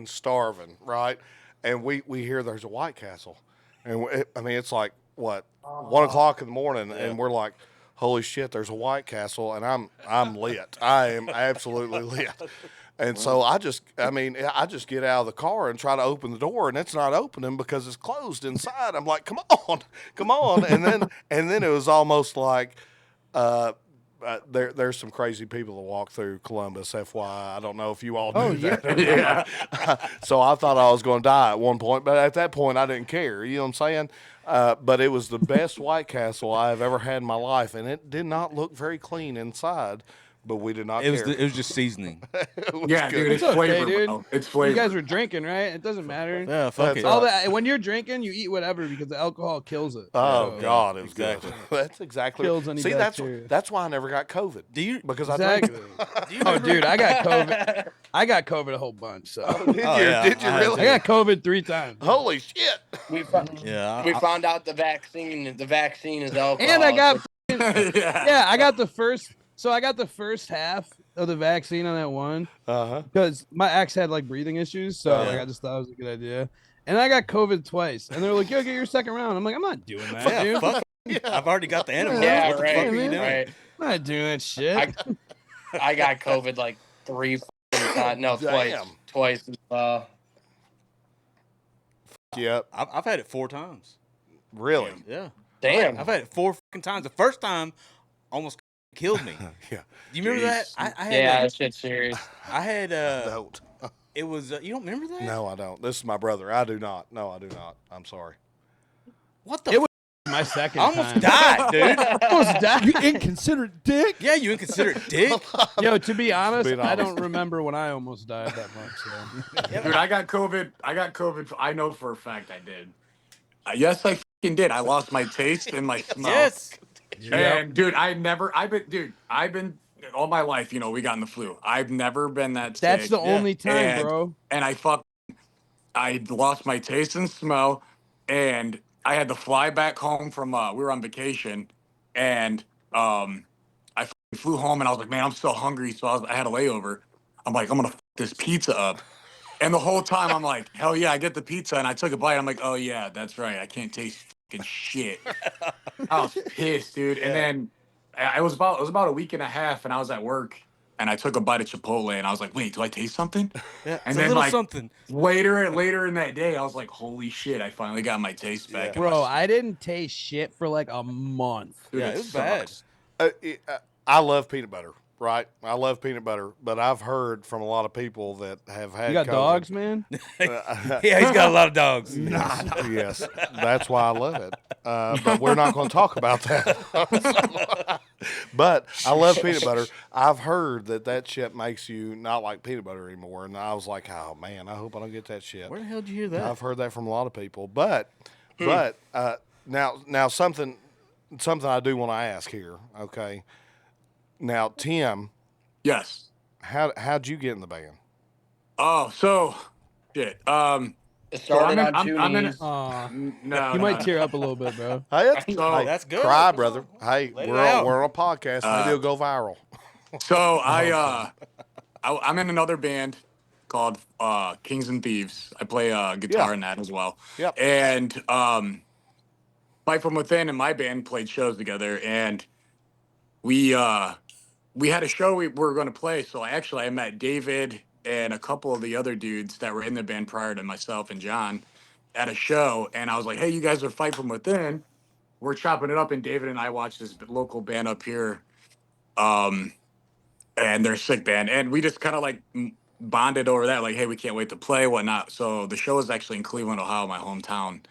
[SPEAKER 3] starving, right? And we hear there's a White Castle, and I mean it's like what 1 o'clock in the morning, and we're like, holy shit, there's a White Castle, and I'm lit. I am absolutely lit. And so I just get out of the car and try to open the door, and it's not opening because it's closed inside. I'm like, come on, and then it was almost like, there's some crazy people that walk through Columbus. FYI, I don't know if you all knew that. or not. So I thought I was going to die at one point, but at that point I didn't care. You know what I'm saying? But it was the best White Castle I have ever had in my life, and it did not look very clean inside. But we did not
[SPEAKER 2] It was
[SPEAKER 3] care.
[SPEAKER 2] it was just seasoning.
[SPEAKER 4] Yeah, dude, it's
[SPEAKER 5] It's okay,
[SPEAKER 4] flavor,
[SPEAKER 5] dude.
[SPEAKER 4] bro. It's
[SPEAKER 5] You
[SPEAKER 4] flavor.
[SPEAKER 5] guys were drinking, right? It doesn't matter.
[SPEAKER 2] Yeah, fuck
[SPEAKER 3] That's
[SPEAKER 2] it.
[SPEAKER 5] All that when you're drinking, you eat whatever because the alcohol kills it.
[SPEAKER 3] Oh
[SPEAKER 5] So,
[SPEAKER 3] God, it was
[SPEAKER 2] Exactly.
[SPEAKER 3] good. That's exactly.
[SPEAKER 5] Kills any
[SPEAKER 3] See,
[SPEAKER 5] bacteria.
[SPEAKER 3] that's why I never got COVID.
[SPEAKER 2] Do you?
[SPEAKER 3] Because I drank.
[SPEAKER 5] Exactly. Oh, dude, I got COVID. I got COVID a whole bunch. So
[SPEAKER 3] Did you?
[SPEAKER 2] yeah,
[SPEAKER 3] Did you
[SPEAKER 2] I had
[SPEAKER 3] really?
[SPEAKER 5] I got COVID 3 times.
[SPEAKER 3] Holy shit!
[SPEAKER 6] We found,
[SPEAKER 2] Yeah.
[SPEAKER 6] we found out the vaccine is alcohol.
[SPEAKER 5] And I got
[SPEAKER 4] Yeah.
[SPEAKER 5] yeah, I got the first. So I got the first half of the vaccine on that one because my ex had like breathing issues. So like, I just thought it was a good idea. And I got COVID twice. And they're like, yo, get your second round. I'm like, I'm not doing that,
[SPEAKER 2] Yeah,
[SPEAKER 5] dude.
[SPEAKER 2] fuck. I've already got the antibodies.
[SPEAKER 6] Yeah,
[SPEAKER 2] What the
[SPEAKER 6] right.
[SPEAKER 2] fuck are you doing?
[SPEAKER 6] Right.
[SPEAKER 5] I'm not doing that shit.
[SPEAKER 6] I got COVID like 3 times. No, twice.
[SPEAKER 3] Damn.
[SPEAKER 6] Twice.
[SPEAKER 3] Yep.
[SPEAKER 2] I've had it 4 times.
[SPEAKER 3] Really?
[SPEAKER 2] Yeah.
[SPEAKER 6] Damn.
[SPEAKER 2] I've had it 4 fucking times. The first time almost killed me.
[SPEAKER 3] Yeah.
[SPEAKER 2] Do you remember that?
[SPEAKER 6] Jeez.
[SPEAKER 2] I had
[SPEAKER 6] Yeah,
[SPEAKER 2] like,
[SPEAKER 6] that shit's serious.
[SPEAKER 2] I had
[SPEAKER 3] Don't.
[SPEAKER 2] it was you don't remember that?
[SPEAKER 3] No, I don't. This is my brother. I do not. No, I do not. I'm sorry.
[SPEAKER 2] What the
[SPEAKER 5] It was my second
[SPEAKER 2] I almost
[SPEAKER 5] time.
[SPEAKER 2] died, dude.
[SPEAKER 5] Almost died.
[SPEAKER 1] You inconsiderate dick.
[SPEAKER 2] Yeah, you inconsiderate dick.
[SPEAKER 5] Yo, to be honest,
[SPEAKER 3] being
[SPEAKER 5] I
[SPEAKER 3] honest.
[SPEAKER 5] don't remember when I almost died that much. So.
[SPEAKER 4] Dude, I got COVID. I know for a fact I did. Yes, I fucking did. I lost my taste and my smell.
[SPEAKER 2] Yes.
[SPEAKER 4] And dude, I've been all my life, you know, we got in the flu. I've never been that
[SPEAKER 5] That's
[SPEAKER 4] sick.
[SPEAKER 5] the only time,
[SPEAKER 4] and,
[SPEAKER 5] bro.
[SPEAKER 4] And I lost my taste and smell, and I had to fly back home from we were on vacation, and I flew home and I was like, man, I'm so hungry, so I had a layover. I'm like, I'm gonna this pizza up. And the whole time I'm like, hell yeah, I get the pizza, and I took a bite. I'm like, oh yeah, that's right, I can't taste fucking shit. I was pissed, dude. And then it was about a week and a half, and I was at work, and I took a bite of Chipotle, and I was like, wait, do I taste something?
[SPEAKER 2] Yeah,
[SPEAKER 4] And
[SPEAKER 2] it's a
[SPEAKER 4] then
[SPEAKER 2] little
[SPEAKER 4] like
[SPEAKER 2] something.
[SPEAKER 4] later in that day, I was like, holy shit, I finally got my taste back.
[SPEAKER 2] Yeah.
[SPEAKER 5] Bro, I didn't taste shit for like a month.
[SPEAKER 4] Dude,
[SPEAKER 2] Yeah, it was bad.
[SPEAKER 4] sucks.
[SPEAKER 3] I love peanut butter, right? I love peanut butter, but I've heard from a lot of people that have had
[SPEAKER 5] You got
[SPEAKER 3] COVID.
[SPEAKER 5] dogs, man?
[SPEAKER 2] Yeah, he's got a lot of dogs.
[SPEAKER 3] Yes, that's why I love it. But we're not going to talk about that. But I love peanut butter. I've heard that shit makes you not like peanut butter anymore, and I was like, oh man, I hope I don't get that shit.
[SPEAKER 2] Where the hell did you hear that?
[SPEAKER 3] I've heard that from a lot of people, but now something I do want to ask here. Okay, now Tim,
[SPEAKER 4] Yes.
[SPEAKER 3] how'd you get in the band?
[SPEAKER 4] Oh, so shit.
[SPEAKER 6] It started
[SPEAKER 4] I'm
[SPEAKER 6] on two
[SPEAKER 4] I'm in
[SPEAKER 6] knees.
[SPEAKER 5] Aw.
[SPEAKER 4] no,
[SPEAKER 5] You
[SPEAKER 4] no,
[SPEAKER 5] might
[SPEAKER 4] no.
[SPEAKER 5] tear up a little bit, bro.
[SPEAKER 3] Hey,
[SPEAKER 4] So
[SPEAKER 2] That's good.
[SPEAKER 3] Cry,
[SPEAKER 2] That's
[SPEAKER 3] brother.
[SPEAKER 2] all.
[SPEAKER 3] Hey,
[SPEAKER 2] Let it
[SPEAKER 3] we're
[SPEAKER 2] out.
[SPEAKER 3] on a podcast. Maybe it'll go viral.
[SPEAKER 4] So I'm in another band called Kings and Thieves. I play guitar
[SPEAKER 3] Yeah.
[SPEAKER 4] in that as well.
[SPEAKER 3] Yep.
[SPEAKER 4] And Fight From Within and my band played shows together, and we had a show we were going to play. So I met David and a couple of the other dudes that were in the band prior to myself and John at a show, and I was like, hey, you guys are Fight From Within. We're chopping it up, and David and I watched this local band up here. And they're a sick band, and we just kind of like bonded over that, like, hey, we can't wait to play, whatnot. So the show is actually in Cleveland, Ohio, my hometown,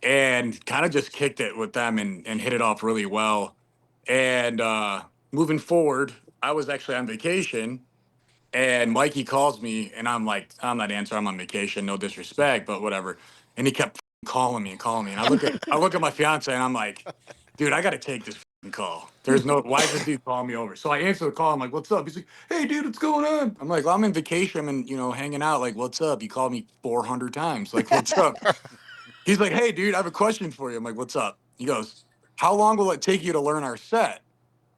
[SPEAKER 4] and kind of just kicked it with them and hit it off really well. And moving forward, I was actually on vacation, and Mikey calls me, and I'm like, I'm not answering, I'm on vacation, no disrespect, but whatever. And he kept calling me, and I look at my fiance, and I'm like, dude, I got to take this call. There's no, why is this dude calling me over? So I answer the call. I'm like, what's up? He's like, hey, dude, what's going on? I'm like, well, I'm in vacation and, you know, hanging out. Like, what's up? You called me 400 times. Like, what's up? He's like, hey, dude, I have a question for you. I'm like, what's up? He goes, how long will it take you to learn our set?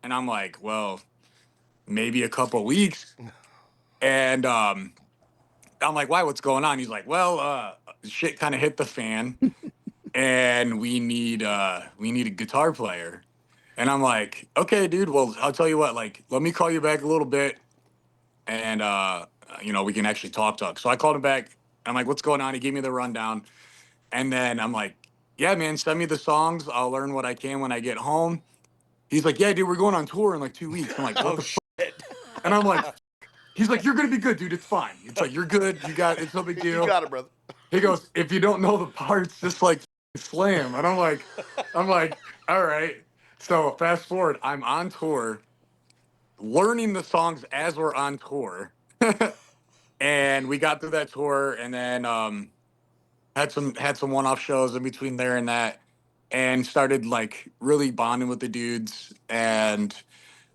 [SPEAKER 4] And I'm like, well, maybe a couple weeks. And I'm like, why? What's going on? He's like, well, shit kind of hit the fan, and we need a guitar player. And I'm like, okay, dude, well, I'll tell you what, like, let me call you back a little bit, and you know, we can actually talk. So I called him back. I'm like, what's going on? He gave me the rundown. And then I'm like, yeah, man, send me the songs. I'll learn what I can when I get home. He's like, yeah, dude, we're going on tour in like 2 weeks. I'm like, what the
[SPEAKER 2] shit.
[SPEAKER 4] And I'm like, he's like, you're gonna be good, dude. It's fine. It's like, you're good. It's no big deal.
[SPEAKER 3] You got it, brother.
[SPEAKER 4] He goes, if you don't know the parts, just like slam. And I'm like, all right. So fast forward, I'm on tour, learning the songs as we're on tour. And we got through that tour, and then had some one-off shows in between there and that, and started like really bonding with the dudes. And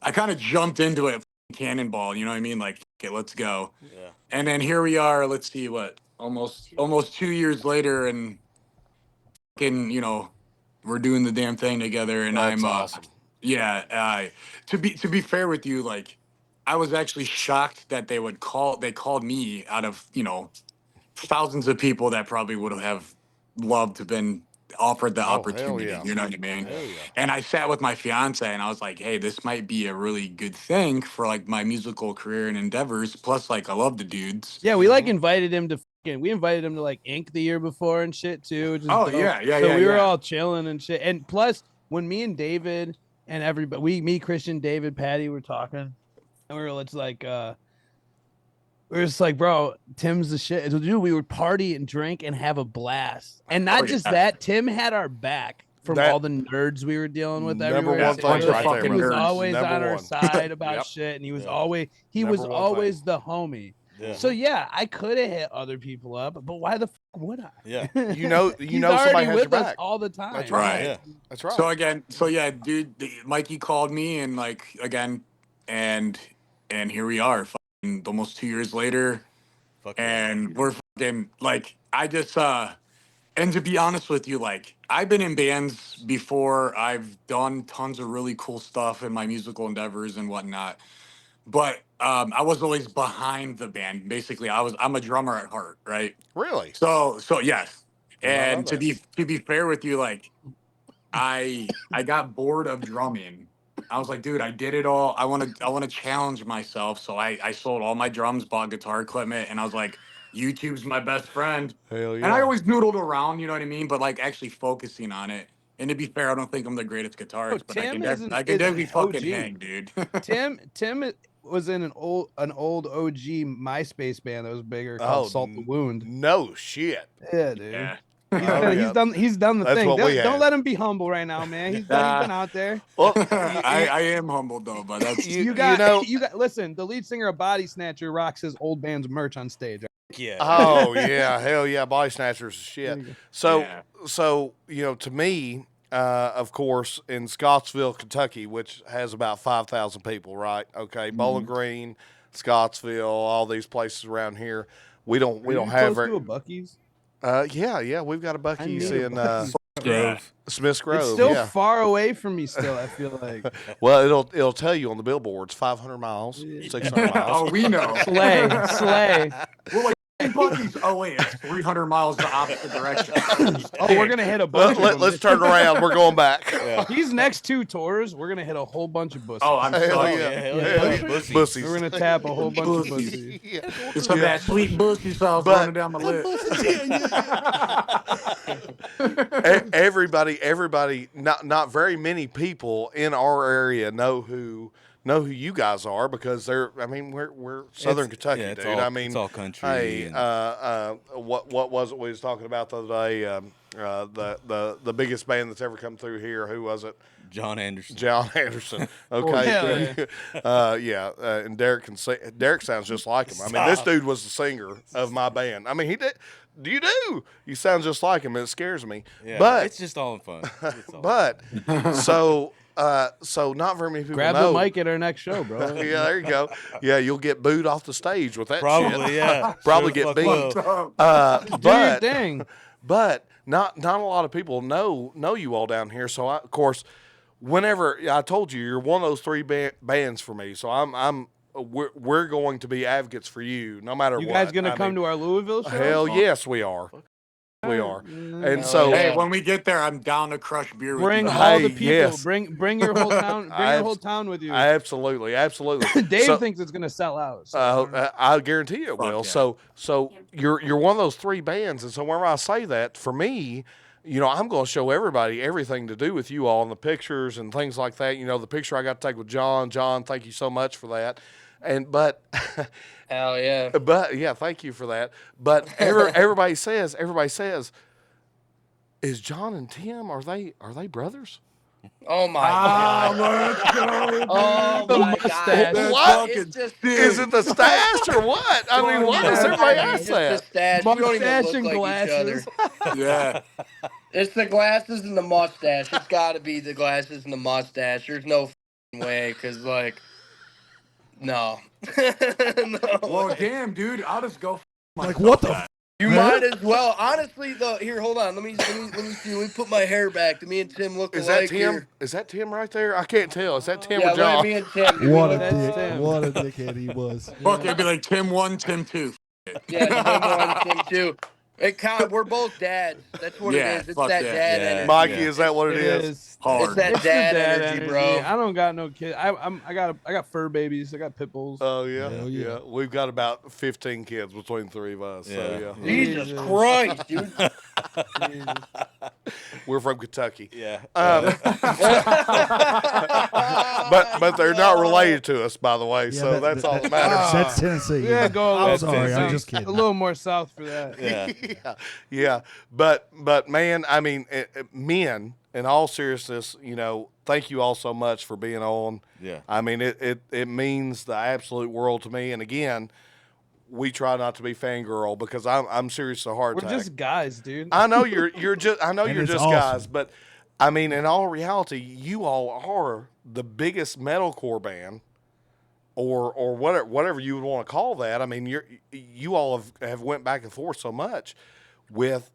[SPEAKER 4] I kind of jumped into it, cannonball, you know what I mean? Like, okay, let's go.
[SPEAKER 2] Yeah.
[SPEAKER 4] And then here we are, let's see what, almost 2 years later, and you know, we're doing the damn thing together. And
[SPEAKER 3] That's
[SPEAKER 4] I'm
[SPEAKER 3] awesome.
[SPEAKER 4] yeah, to be fair with you, like, I was actually shocked that they called me out of, you know, thousands of people that probably would have loved to have been offered the
[SPEAKER 3] hell
[SPEAKER 4] opportunity.
[SPEAKER 3] yeah.
[SPEAKER 4] You know what I mean?
[SPEAKER 2] Hell yeah.
[SPEAKER 4] And I sat with my fiance and I was like, hey, this might be a really good thing for like my musical career and endeavors. Plus, like, I love the dudes.
[SPEAKER 5] Yeah, we like invited him to like Ink the year before and shit too. Which is
[SPEAKER 4] Oh,
[SPEAKER 5] dope.
[SPEAKER 4] yeah,
[SPEAKER 5] So we were
[SPEAKER 4] yeah.
[SPEAKER 5] all chilling and shit. And plus, when me and David and everybody, me, Christian, David, Patty, were talking, and we were just like, bro, Tim's the shit. So, dude, we would party and drink and have a blast. And not just
[SPEAKER 4] yeah.
[SPEAKER 5] that, Tim had our back. from
[SPEAKER 3] That-
[SPEAKER 5] all the nerds we were dealing with
[SPEAKER 3] Number
[SPEAKER 5] everywhere.
[SPEAKER 3] one
[SPEAKER 5] So
[SPEAKER 3] thing
[SPEAKER 5] he
[SPEAKER 3] right there,
[SPEAKER 5] he was
[SPEAKER 3] brother.
[SPEAKER 5] always
[SPEAKER 3] Number
[SPEAKER 5] on our
[SPEAKER 3] one.
[SPEAKER 5] side about
[SPEAKER 3] Yep.
[SPEAKER 5] shit, and he was
[SPEAKER 2] Yeah.
[SPEAKER 5] always
[SPEAKER 3] Number one
[SPEAKER 5] always the homie.
[SPEAKER 2] Yeah.
[SPEAKER 5] So yeah, I could have hit other people up, but why the fuck would I?
[SPEAKER 2] Yeah.
[SPEAKER 3] You know
[SPEAKER 5] He's
[SPEAKER 3] somebody
[SPEAKER 5] already
[SPEAKER 3] has
[SPEAKER 5] with
[SPEAKER 3] your
[SPEAKER 5] us
[SPEAKER 3] back.
[SPEAKER 5] all the time.
[SPEAKER 3] That's right.
[SPEAKER 2] Yeah.
[SPEAKER 3] That's right.
[SPEAKER 4] So again, dude, Mikey called me and again, and here we are, almost 2 years later,
[SPEAKER 2] Fuck yeah.
[SPEAKER 4] and we're I just and to be honest with you, I've been in bands before. I've done tons of really cool stuff in my musical endeavors and whatnot. But I was always behind the band. Basically, I'm a drummer at heart, right?
[SPEAKER 3] Really?
[SPEAKER 4] So yes.
[SPEAKER 3] Did not know
[SPEAKER 4] And to be fair with you, I got bored of drumming. I was like, dude, I did it all. I want to challenge myself. So I sold all my drums, bought guitar equipment, and I was like, YouTube's my best friend.
[SPEAKER 3] Hell yeah.
[SPEAKER 4] And I always noodled around, you know what I mean? But actually focusing on it. And to be fair, I don't think I'm the greatest guitarist, but
[SPEAKER 5] Tim
[SPEAKER 4] I
[SPEAKER 5] is
[SPEAKER 4] can
[SPEAKER 5] an
[SPEAKER 4] definitely fucking
[SPEAKER 5] OG.
[SPEAKER 4] hang, dude.
[SPEAKER 5] Tim was in an old OG MySpace band that was bigger called Salt the Wound.
[SPEAKER 3] No shit.
[SPEAKER 5] Yeah, dude.
[SPEAKER 4] Yeah.
[SPEAKER 5] He's done the
[SPEAKER 3] That's
[SPEAKER 5] thing.
[SPEAKER 3] what we had.
[SPEAKER 5] Don't let him be humble right now, man. He's been out there.
[SPEAKER 3] Well,
[SPEAKER 4] I am humbled though, but that's
[SPEAKER 5] You got listen, the lead singer of Body Snatcher rocks his old band's merch on stage.
[SPEAKER 2] Yeah.
[SPEAKER 3] oh yeah, hell yeah, Body Snatchers is shit. So
[SPEAKER 4] Yeah.
[SPEAKER 3] so to me, of course, in Scottsville, Kentucky, which has about 5,000 people, right? Okay, Bowling Green, Scottsville, all these places around here. We don't have
[SPEAKER 5] close to a Buc-ee's.
[SPEAKER 3] yeah, we've got a Buc-ee's
[SPEAKER 5] need a
[SPEAKER 3] in
[SPEAKER 5] Buc-ee's.
[SPEAKER 2] Grove.
[SPEAKER 3] Smith's Grove.
[SPEAKER 5] It's still
[SPEAKER 3] yeah.
[SPEAKER 5] far away from me. Still, I feel like
[SPEAKER 3] Well, it'll tell you on the billboards 500 miles, 600 miles.
[SPEAKER 4] Oh, we know.
[SPEAKER 5] slay.
[SPEAKER 4] We're like, hey, Buc-ee's. Oh wait, it's 300 miles the opposite direction.
[SPEAKER 5] Oh, we're gonna hit a bunch. of them.
[SPEAKER 3] Let's turn around. We're going back.
[SPEAKER 2] Yeah.
[SPEAKER 5] These next 2 tours, we're gonna hit a whole bunch of bussies.
[SPEAKER 4] Oh, I'm
[SPEAKER 3] Hell
[SPEAKER 4] sorry.
[SPEAKER 3] yeah.
[SPEAKER 2] hell
[SPEAKER 5] yeah.
[SPEAKER 2] Pussies.
[SPEAKER 3] Pussies.
[SPEAKER 5] We're gonna tap a whole bunch of
[SPEAKER 4] Pussies.
[SPEAKER 5] bussies.
[SPEAKER 3] Yeah.
[SPEAKER 4] It's some of that sweet bussy sauce
[SPEAKER 3] But-
[SPEAKER 4] running down my lip.
[SPEAKER 3] Everybody, not very many people in our area know who you guys are because we're Southern Kentucky,
[SPEAKER 2] it's
[SPEAKER 3] dude.
[SPEAKER 2] all- it's all country
[SPEAKER 3] Hey,
[SPEAKER 2] and-
[SPEAKER 3] what was it we was talking about the other day? The biggest band that's ever come through here. Who was it?
[SPEAKER 2] John Anderson.
[SPEAKER 3] John Anderson. Okay.
[SPEAKER 5] Hell
[SPEAKER 3] And Derek sounds just like him. I mean, this dude was the singer of my band. I mean, he did. You sound just like him, and it scares me.
[SPEAKER 2] Yeah,
[SPEAKER 3] But
[SPEAKER 2] it's just all in fun. It's all-
[SPEAKER 3] but so not very many people
[SPEAKER 5] Grab
[SPEAKER 3] know.
[SPEAKER 5] the mic at our next show, bro.
[SPEAKER 3] Yeah, there you go. Yeah, you'll get booed off the stage with that shit.
[SPEAKER 2] Probably, yeah.
[SPEAKER 3] Probably
[SPEAKER 2] Sure
[SPEAKER 3] get
[SPEAKER 2] fuck
[SPEAKER 3] beat.
[SPEAKER 2] will.
[SPEAKER 5] Do your thing.
[SPEAKER 3] But not a lot of people know you all down here. So of course, whenever I told you're one of those 3 bands for me. So we're going to be advocates for you no matter what.
[SPEAKER 5] You guys gonna come to our Louisville show?
[SPEAKER 3] Hell yes, we are. We are. And
[SPEAKER 6] Hell
[SPEAKER 3] so
[SPEAKER 6] yeah.
[SPEAKER 4] Hey, when we get there, I'm down to crush beer with
[SPEAKER 5] Bring
[SPEAKER 4] you.
[SPEAKER 5] all the
[SPEAKER 3] Hey,
[SPEAKER 5] people.
[SPEAKER 3] yes.
[SPEAKER 5] Bring your whole town. Bring your whole town with you.
[SPEAKER 3] absolutely.
[SPEAKER 5] Dave
[SPEAKER 3] So-
[SPEAKER 5] thinks it's gonna sell out. So.
[SPEAKER 3] I guarantee you it
[SPEAKER 4] Fuck
[SPEAKER 3] will.
[SPEAKER 4] yeah.
[SPEAKER 3] So you're one of those 3 bands, and so whenever I say that, for me, I'm going to show everybody everything to do with you all, and the pictures and things like that. The picture I got to take with John. John, thank you so much for that. But
[SPEAKER 6] Hell yeah.
[SPEAKER 3] yeah, thank you for that. But everybody says, is John and Tim are they brothers?
[SPEAKER 6] Oh my
[SPEAKER 4] Ah,
[SPEAKER 6] god.
[SPEAKER 4] let's go.
[SPEAKER 6] Oh
[SPEAKER 5] The
[SPEAKER 6] my
[SPEAKER 5] mustache.
[SPEAKER 6] god.
[SPEAKER 3] What?
[SPEAKER 6] It's just
[SPEAKER 3] Is it the stash or what? I mean, why does everybody ask
[SPEAKER 6] It's
[SPEAKER 3] that?
[SPEAKER 6] the stash. We don't even
[SPEAKER 5] Mustache
[SPEAKER 6] look
[SPEAKER 5] and
[SPEAKER 6] like
[SPEAKER 5] glasses.
[SPEAKER 6] each other.
[SPEAKER 4] Yeah.
[SPEAKER 6] It's the glasses and the mustache. It's got to be the glasses and the mustache. There's no way, cause no. No.
[SPEAKER 4] Well, damn, dude, I'll just go.
[SPEAKER 1] Like, what the?
[SPEAKER 6] You might as well. Honestly, though. Here, hold on. Let me see. Let me put my hair back. Do me and Tim look
[SPEAKER 3] Is
[SPEAKER 6] alike
[SPEAKER 3] that Tim?
[SPEAKER 6] here?
[SPEAKER 3] Is that Tim right there? I can't tell. Is that Tim
[SPEAKER 6] Yeah,
[SPEAKER 3] or
[SPEAKER 6] look
[SPEAKER 3] John?
[SPEAKER 6] at me and Tim. Do we
[SPEAKER 1] What a
[SPEAKER 6] look-
[SPEAKER 5] That's Tim.
[SPEAKER 1] dick! What a dickhead he was.
[SPEAKER 4] Fuck, it'd be like Tim 1, Tim 2.
[SPEAKER 6] Yeah, Tim 1, Tim 2. We're both dads. That's what
[SPEAKER 4] Yeah,
[SPEAKER 6] it is. It's
[SPEAKER 4] fuck
[SPEAKER 6] that
[SPEAKER 4] yeah.
[SPEAKER 6] dad
[SPEAKER 2] Yeah.
[SPEAKER 6] energy.
[SPEAKER 3] Mikey,
[SPEAKER 2] Yeah.
[SPEAKER 3] is that what it is?
[SPEAKER 4] Hard.
[SPEAKER 6] It's that
[SPEAKER 5] It's the
[SPEAKER 6] dad,
[SPEAKER 5] dad
[SPEAKER 6] energy, bro.
[SPEAKER 5] I don't got no kid. I got fur babies. I got pit bulls.
[SPEAKER 3] Oh yeah,
[SPEAKER 1] Hell
[SPEAKER 3] yeah.
[SPEAKER 1] yeah.
[SPEAKER 3] We've got about 15 kids between 3 of us. So
[SPEAKER 2] Yeah.
[SPEAKER 3] yeah.
[SPEAKER 6] Jesus Christ, dude.
[SPEAKER 3] We're from Kentucky.
[SPEAKER 2] Yeah.
[SPEAKER 3] But they're not related to us, by the way.
[SPEAKER 1] Yeah,
[SPEAKER 3] so that's all that matters.
[SPEAKER 1] That's Tennessee.
[SPEAKER 5] Yeah, go a little
[SPEAKER 1] I'm sorry. I'm
[SPEAKER 2] Tennessee.
[SPEAKER 1] just kidding.
[SPEAKER 5] a little more south for that.
[SPEAKER 2] Yeah.
[SPEAKER 3] Yeah. But man, I mean, men, in all seriousness, thank you all so much for being on.
[SPEAKER 2] Yeah.
[SPEAKER 3] I mean, it means the absolute world to me. And again, we try not to be fangirl because I'm serious to heart
[SPEAKER 5] We're
[SPEAKER 3] attack.
[SPEAKER 5] just guys, dude.
[SPEAKER 3] I know you're just
[SPEAKER 1] And it's
[SPEAKER 3] guys,
[SPEAKER 1] awesome.
[SPEAKER 3] but I mean, in all reality, you all are the biggest metalcore band, or whatever you would want to call that. I mean, you all have went back and forth so much with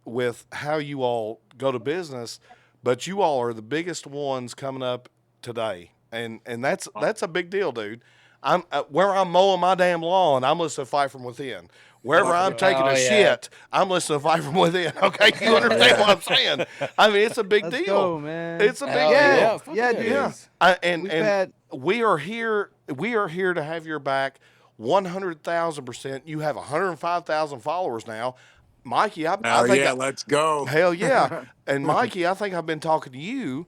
[SPEAKER 3] how you all go to business, but you all are the biggest ones coming up today, and that's a big deal, dude. I'm where I'm mowing my damn lawn, I'm listening to Fight From Within. Wherever I'm taking
[SPEAKER 6] Oh,
[SPEAKER 3] a
[SPEAKER 6] yeah.
[SPEAKER 3] shit, I'm listening to Fight From Within. Okay, you understand what I'm saying? I mean, it's a big
[SPEAKER 5] Let's
[SPEAKER 3] deal.
[SPEAKER 5] go, man.
[SPEAKER 3] It's a big
[SPEAKER 6] Hell
[SPEAKER 3] deal.
[SPEAKER 6] yeah.
[SPEAKER 5] Yeah, dude.
[SPEAKER 3] Yeah. And
[SPEAKER 5] We've had-
[SPEAKER 3] we are here. We are here to have your back, 100,000%. You have 105,000 followers now, Mikey. I think
[SPEAKER 4] let's go.
[SPEAKER 3] hell yeah. And Mikey, I think I've been talking to you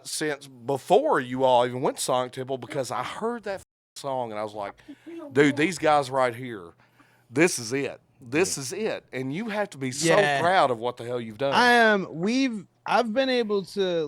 [SPEAKER 3] since before you all even went to Sonic Temple because I heard that song and I was like, dude, these guys right here, this is it. This is it. And you have to be so
[SPEAKER 5] Yeah.
[SPEAKER 3] proud of what the hell you've done.
[SPEAKER 5] I am. I've been able to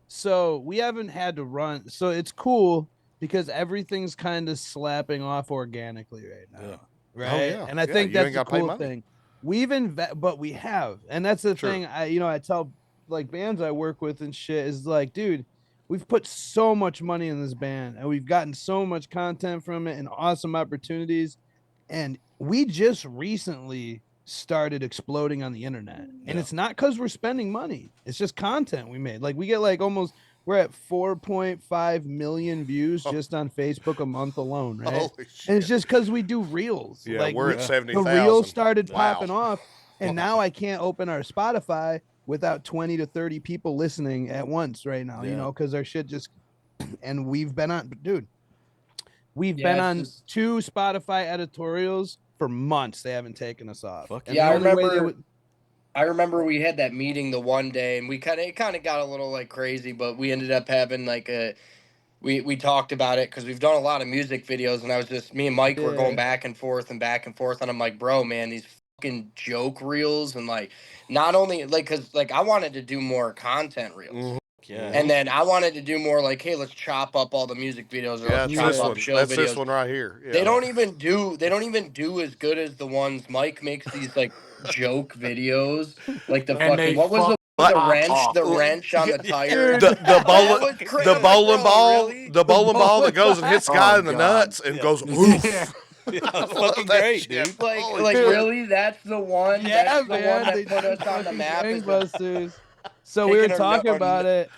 [SPEAKER 5] so we haven't had to run. So it's cool because everything's kind of slapping off organically right now.
[SPEAKER 2] Yeah.
[SPEAKER 5] Right.
[SPEAKER 3] Oh, yeah.
[SPEAKER 5] And I
[SPEAKER 3] Yeah,
[SPEAKER 5] think
[SPEAKER 3] you
[SPEAKER 5] that's
[SPEAKER 3] ain't
[SPEAKER 5] the
[SPEAKER 3] gotta pay
[SPEAKER 5] cool
[SPEAKER 3] money.
[SPEAKER 5] thing. We've but we have. And that's the
[SPEAKER 3] Sure.
[SPEAKER 5] thing I tell bands I work with and shit is like, dude, we've put so much money in this band and we've gotten so much content from it and awesome opportunities. And we just recently started exploding on the internet. And it's not because we're spending money. It's just content we made. Like we get we're at 4.5 million views just on Facebook a month alone, right?
[SPEAKER 3] Holy
[SPEAKER 5] And it's
[SPEAKER 3] shit.
[SPEAKER 5] just because we do reels.
[SPEAKER 3] Yeah,
[SPEAKER 5] like
[SPEAKER 3] we're at
[SPEAKER 5] the
[SPEAKER 3] 70,000.
[SPEAKER 5] reels started
[SPEAKER 3] Wow.
[SPEAKER 5] popping off, and now I can't open our Spotify without 20 to 30 people listening at once right now.
[SPEAKER 2] Yeah.
[SPEAKER 5] Because our shit just, and we've been on, dude. We've
[SPEAKER 6] Yeah,
[SPEAKER 5] been
[SPEAKER 6] it's
[SPEAKER 5] on
[SPEAKER 6] just-
[SPEAKER 5] 2 Spotify editorials for months. They haven't taken us off.
[SPEAKER 2] Fuck
[SPEAKER 5] And
[SPEAKER 6] yeah,
[SPEAKER 5] the
[SPEAKER 6] I
[SPEAKER 5] only way they
[SPEAKER 6] remember.
[SPEAKER 5] would-
[SPEAKER 6] I remember we had that meeting the one day, and it kind of got a little crazy, but we ended up having we talked about it because we've done a lot of music videos, and I was just me and Mike were going
[SPEAKER 5] Yeah.
[SPEAKER 6] back and forth, and I'm like, bro, man, these fucking joke reels, and not only because I wanted to do more content reels.
[SPEAKER 3] Mhm.
[SPEAKER 2] Yeah.
[SPEAKER 6] And then I wanted to do more hey, let's chop up all the music videos or
[SPEAKER 3] Yeah,
[SPEAKER 6] let's
[SPEAKER 3] that's
[SPEAKER 6] chop
[SPEAKER 3] this
[SPEAKER 6] up
[SPEAKER 3] one.
[SPEAKER 6] show
[SPEAKER 3] That's
[SPEAKER 6] videos.
[SPEAKER 3] this one right here. Yeah.
[SPEAKER 6] They don't even do as good as the ones Mike makes these joke videos. Like the
[SPEAKER 4] And they
[SPEAKER 6] fucking what was the
[SPEAKER 4] fuck
[SPEAKER 6] wrench?
[SPEAKER 4] off.
[SPEAKER 6] The wrench on the tire.
[SPEAKER 3] the
[SPEAKER 6] That
[SPEAKER 3] bowling
[SPEAKER 6] was crazy.
[SPEAKER 3] the bowling
[SPEAKER 6] Bro,
[SPEAKER 3] ball
[SPEAKER 6] really?
[SPEAKER 3] the bowling ball that goes and hits the guy
[SPEAKER 4] Oh,
[SPEAKER 3] in the
[SPEAKER 4] God.
[SPEAKER 3] nuts and
[SPEAKER 2] Yeah.
[SPEAKER 3] goes oof.
[SPEAKER 4] Yeah.
[SPEAKER 2] Yeah,
[SPEAKER 3] love
[SPEAKER 2] fucking
[SPEAKER 3] that
[SPEAKER 2] great,
[SPEAKER 3] shit.
[SPEAKER 2] dude.
[SPEAKER 3] Holy
[SPEAKER 5] shit.
[SPEAKER 6] really? That's the one.
[SPEAKER 5] Yeah,
[SPEAKER 6] That's the
[SPEAKER 5] man.
[SPEAKER 6] one
[SPEAKER 5] They
[SPEAKER 6] that put
[SPEAKER 5] did
[SPEAKER 6] us on the
[SPEAKER 5] fucking
[SPEAKER 6] map. Is the
[SPEAKER 5] gangbusters. So we were
[SPEAKER 6] Taking our
[SPEAKER 5] talking
[SPEAKER 6] nut-
[SPEAKER 5] about it.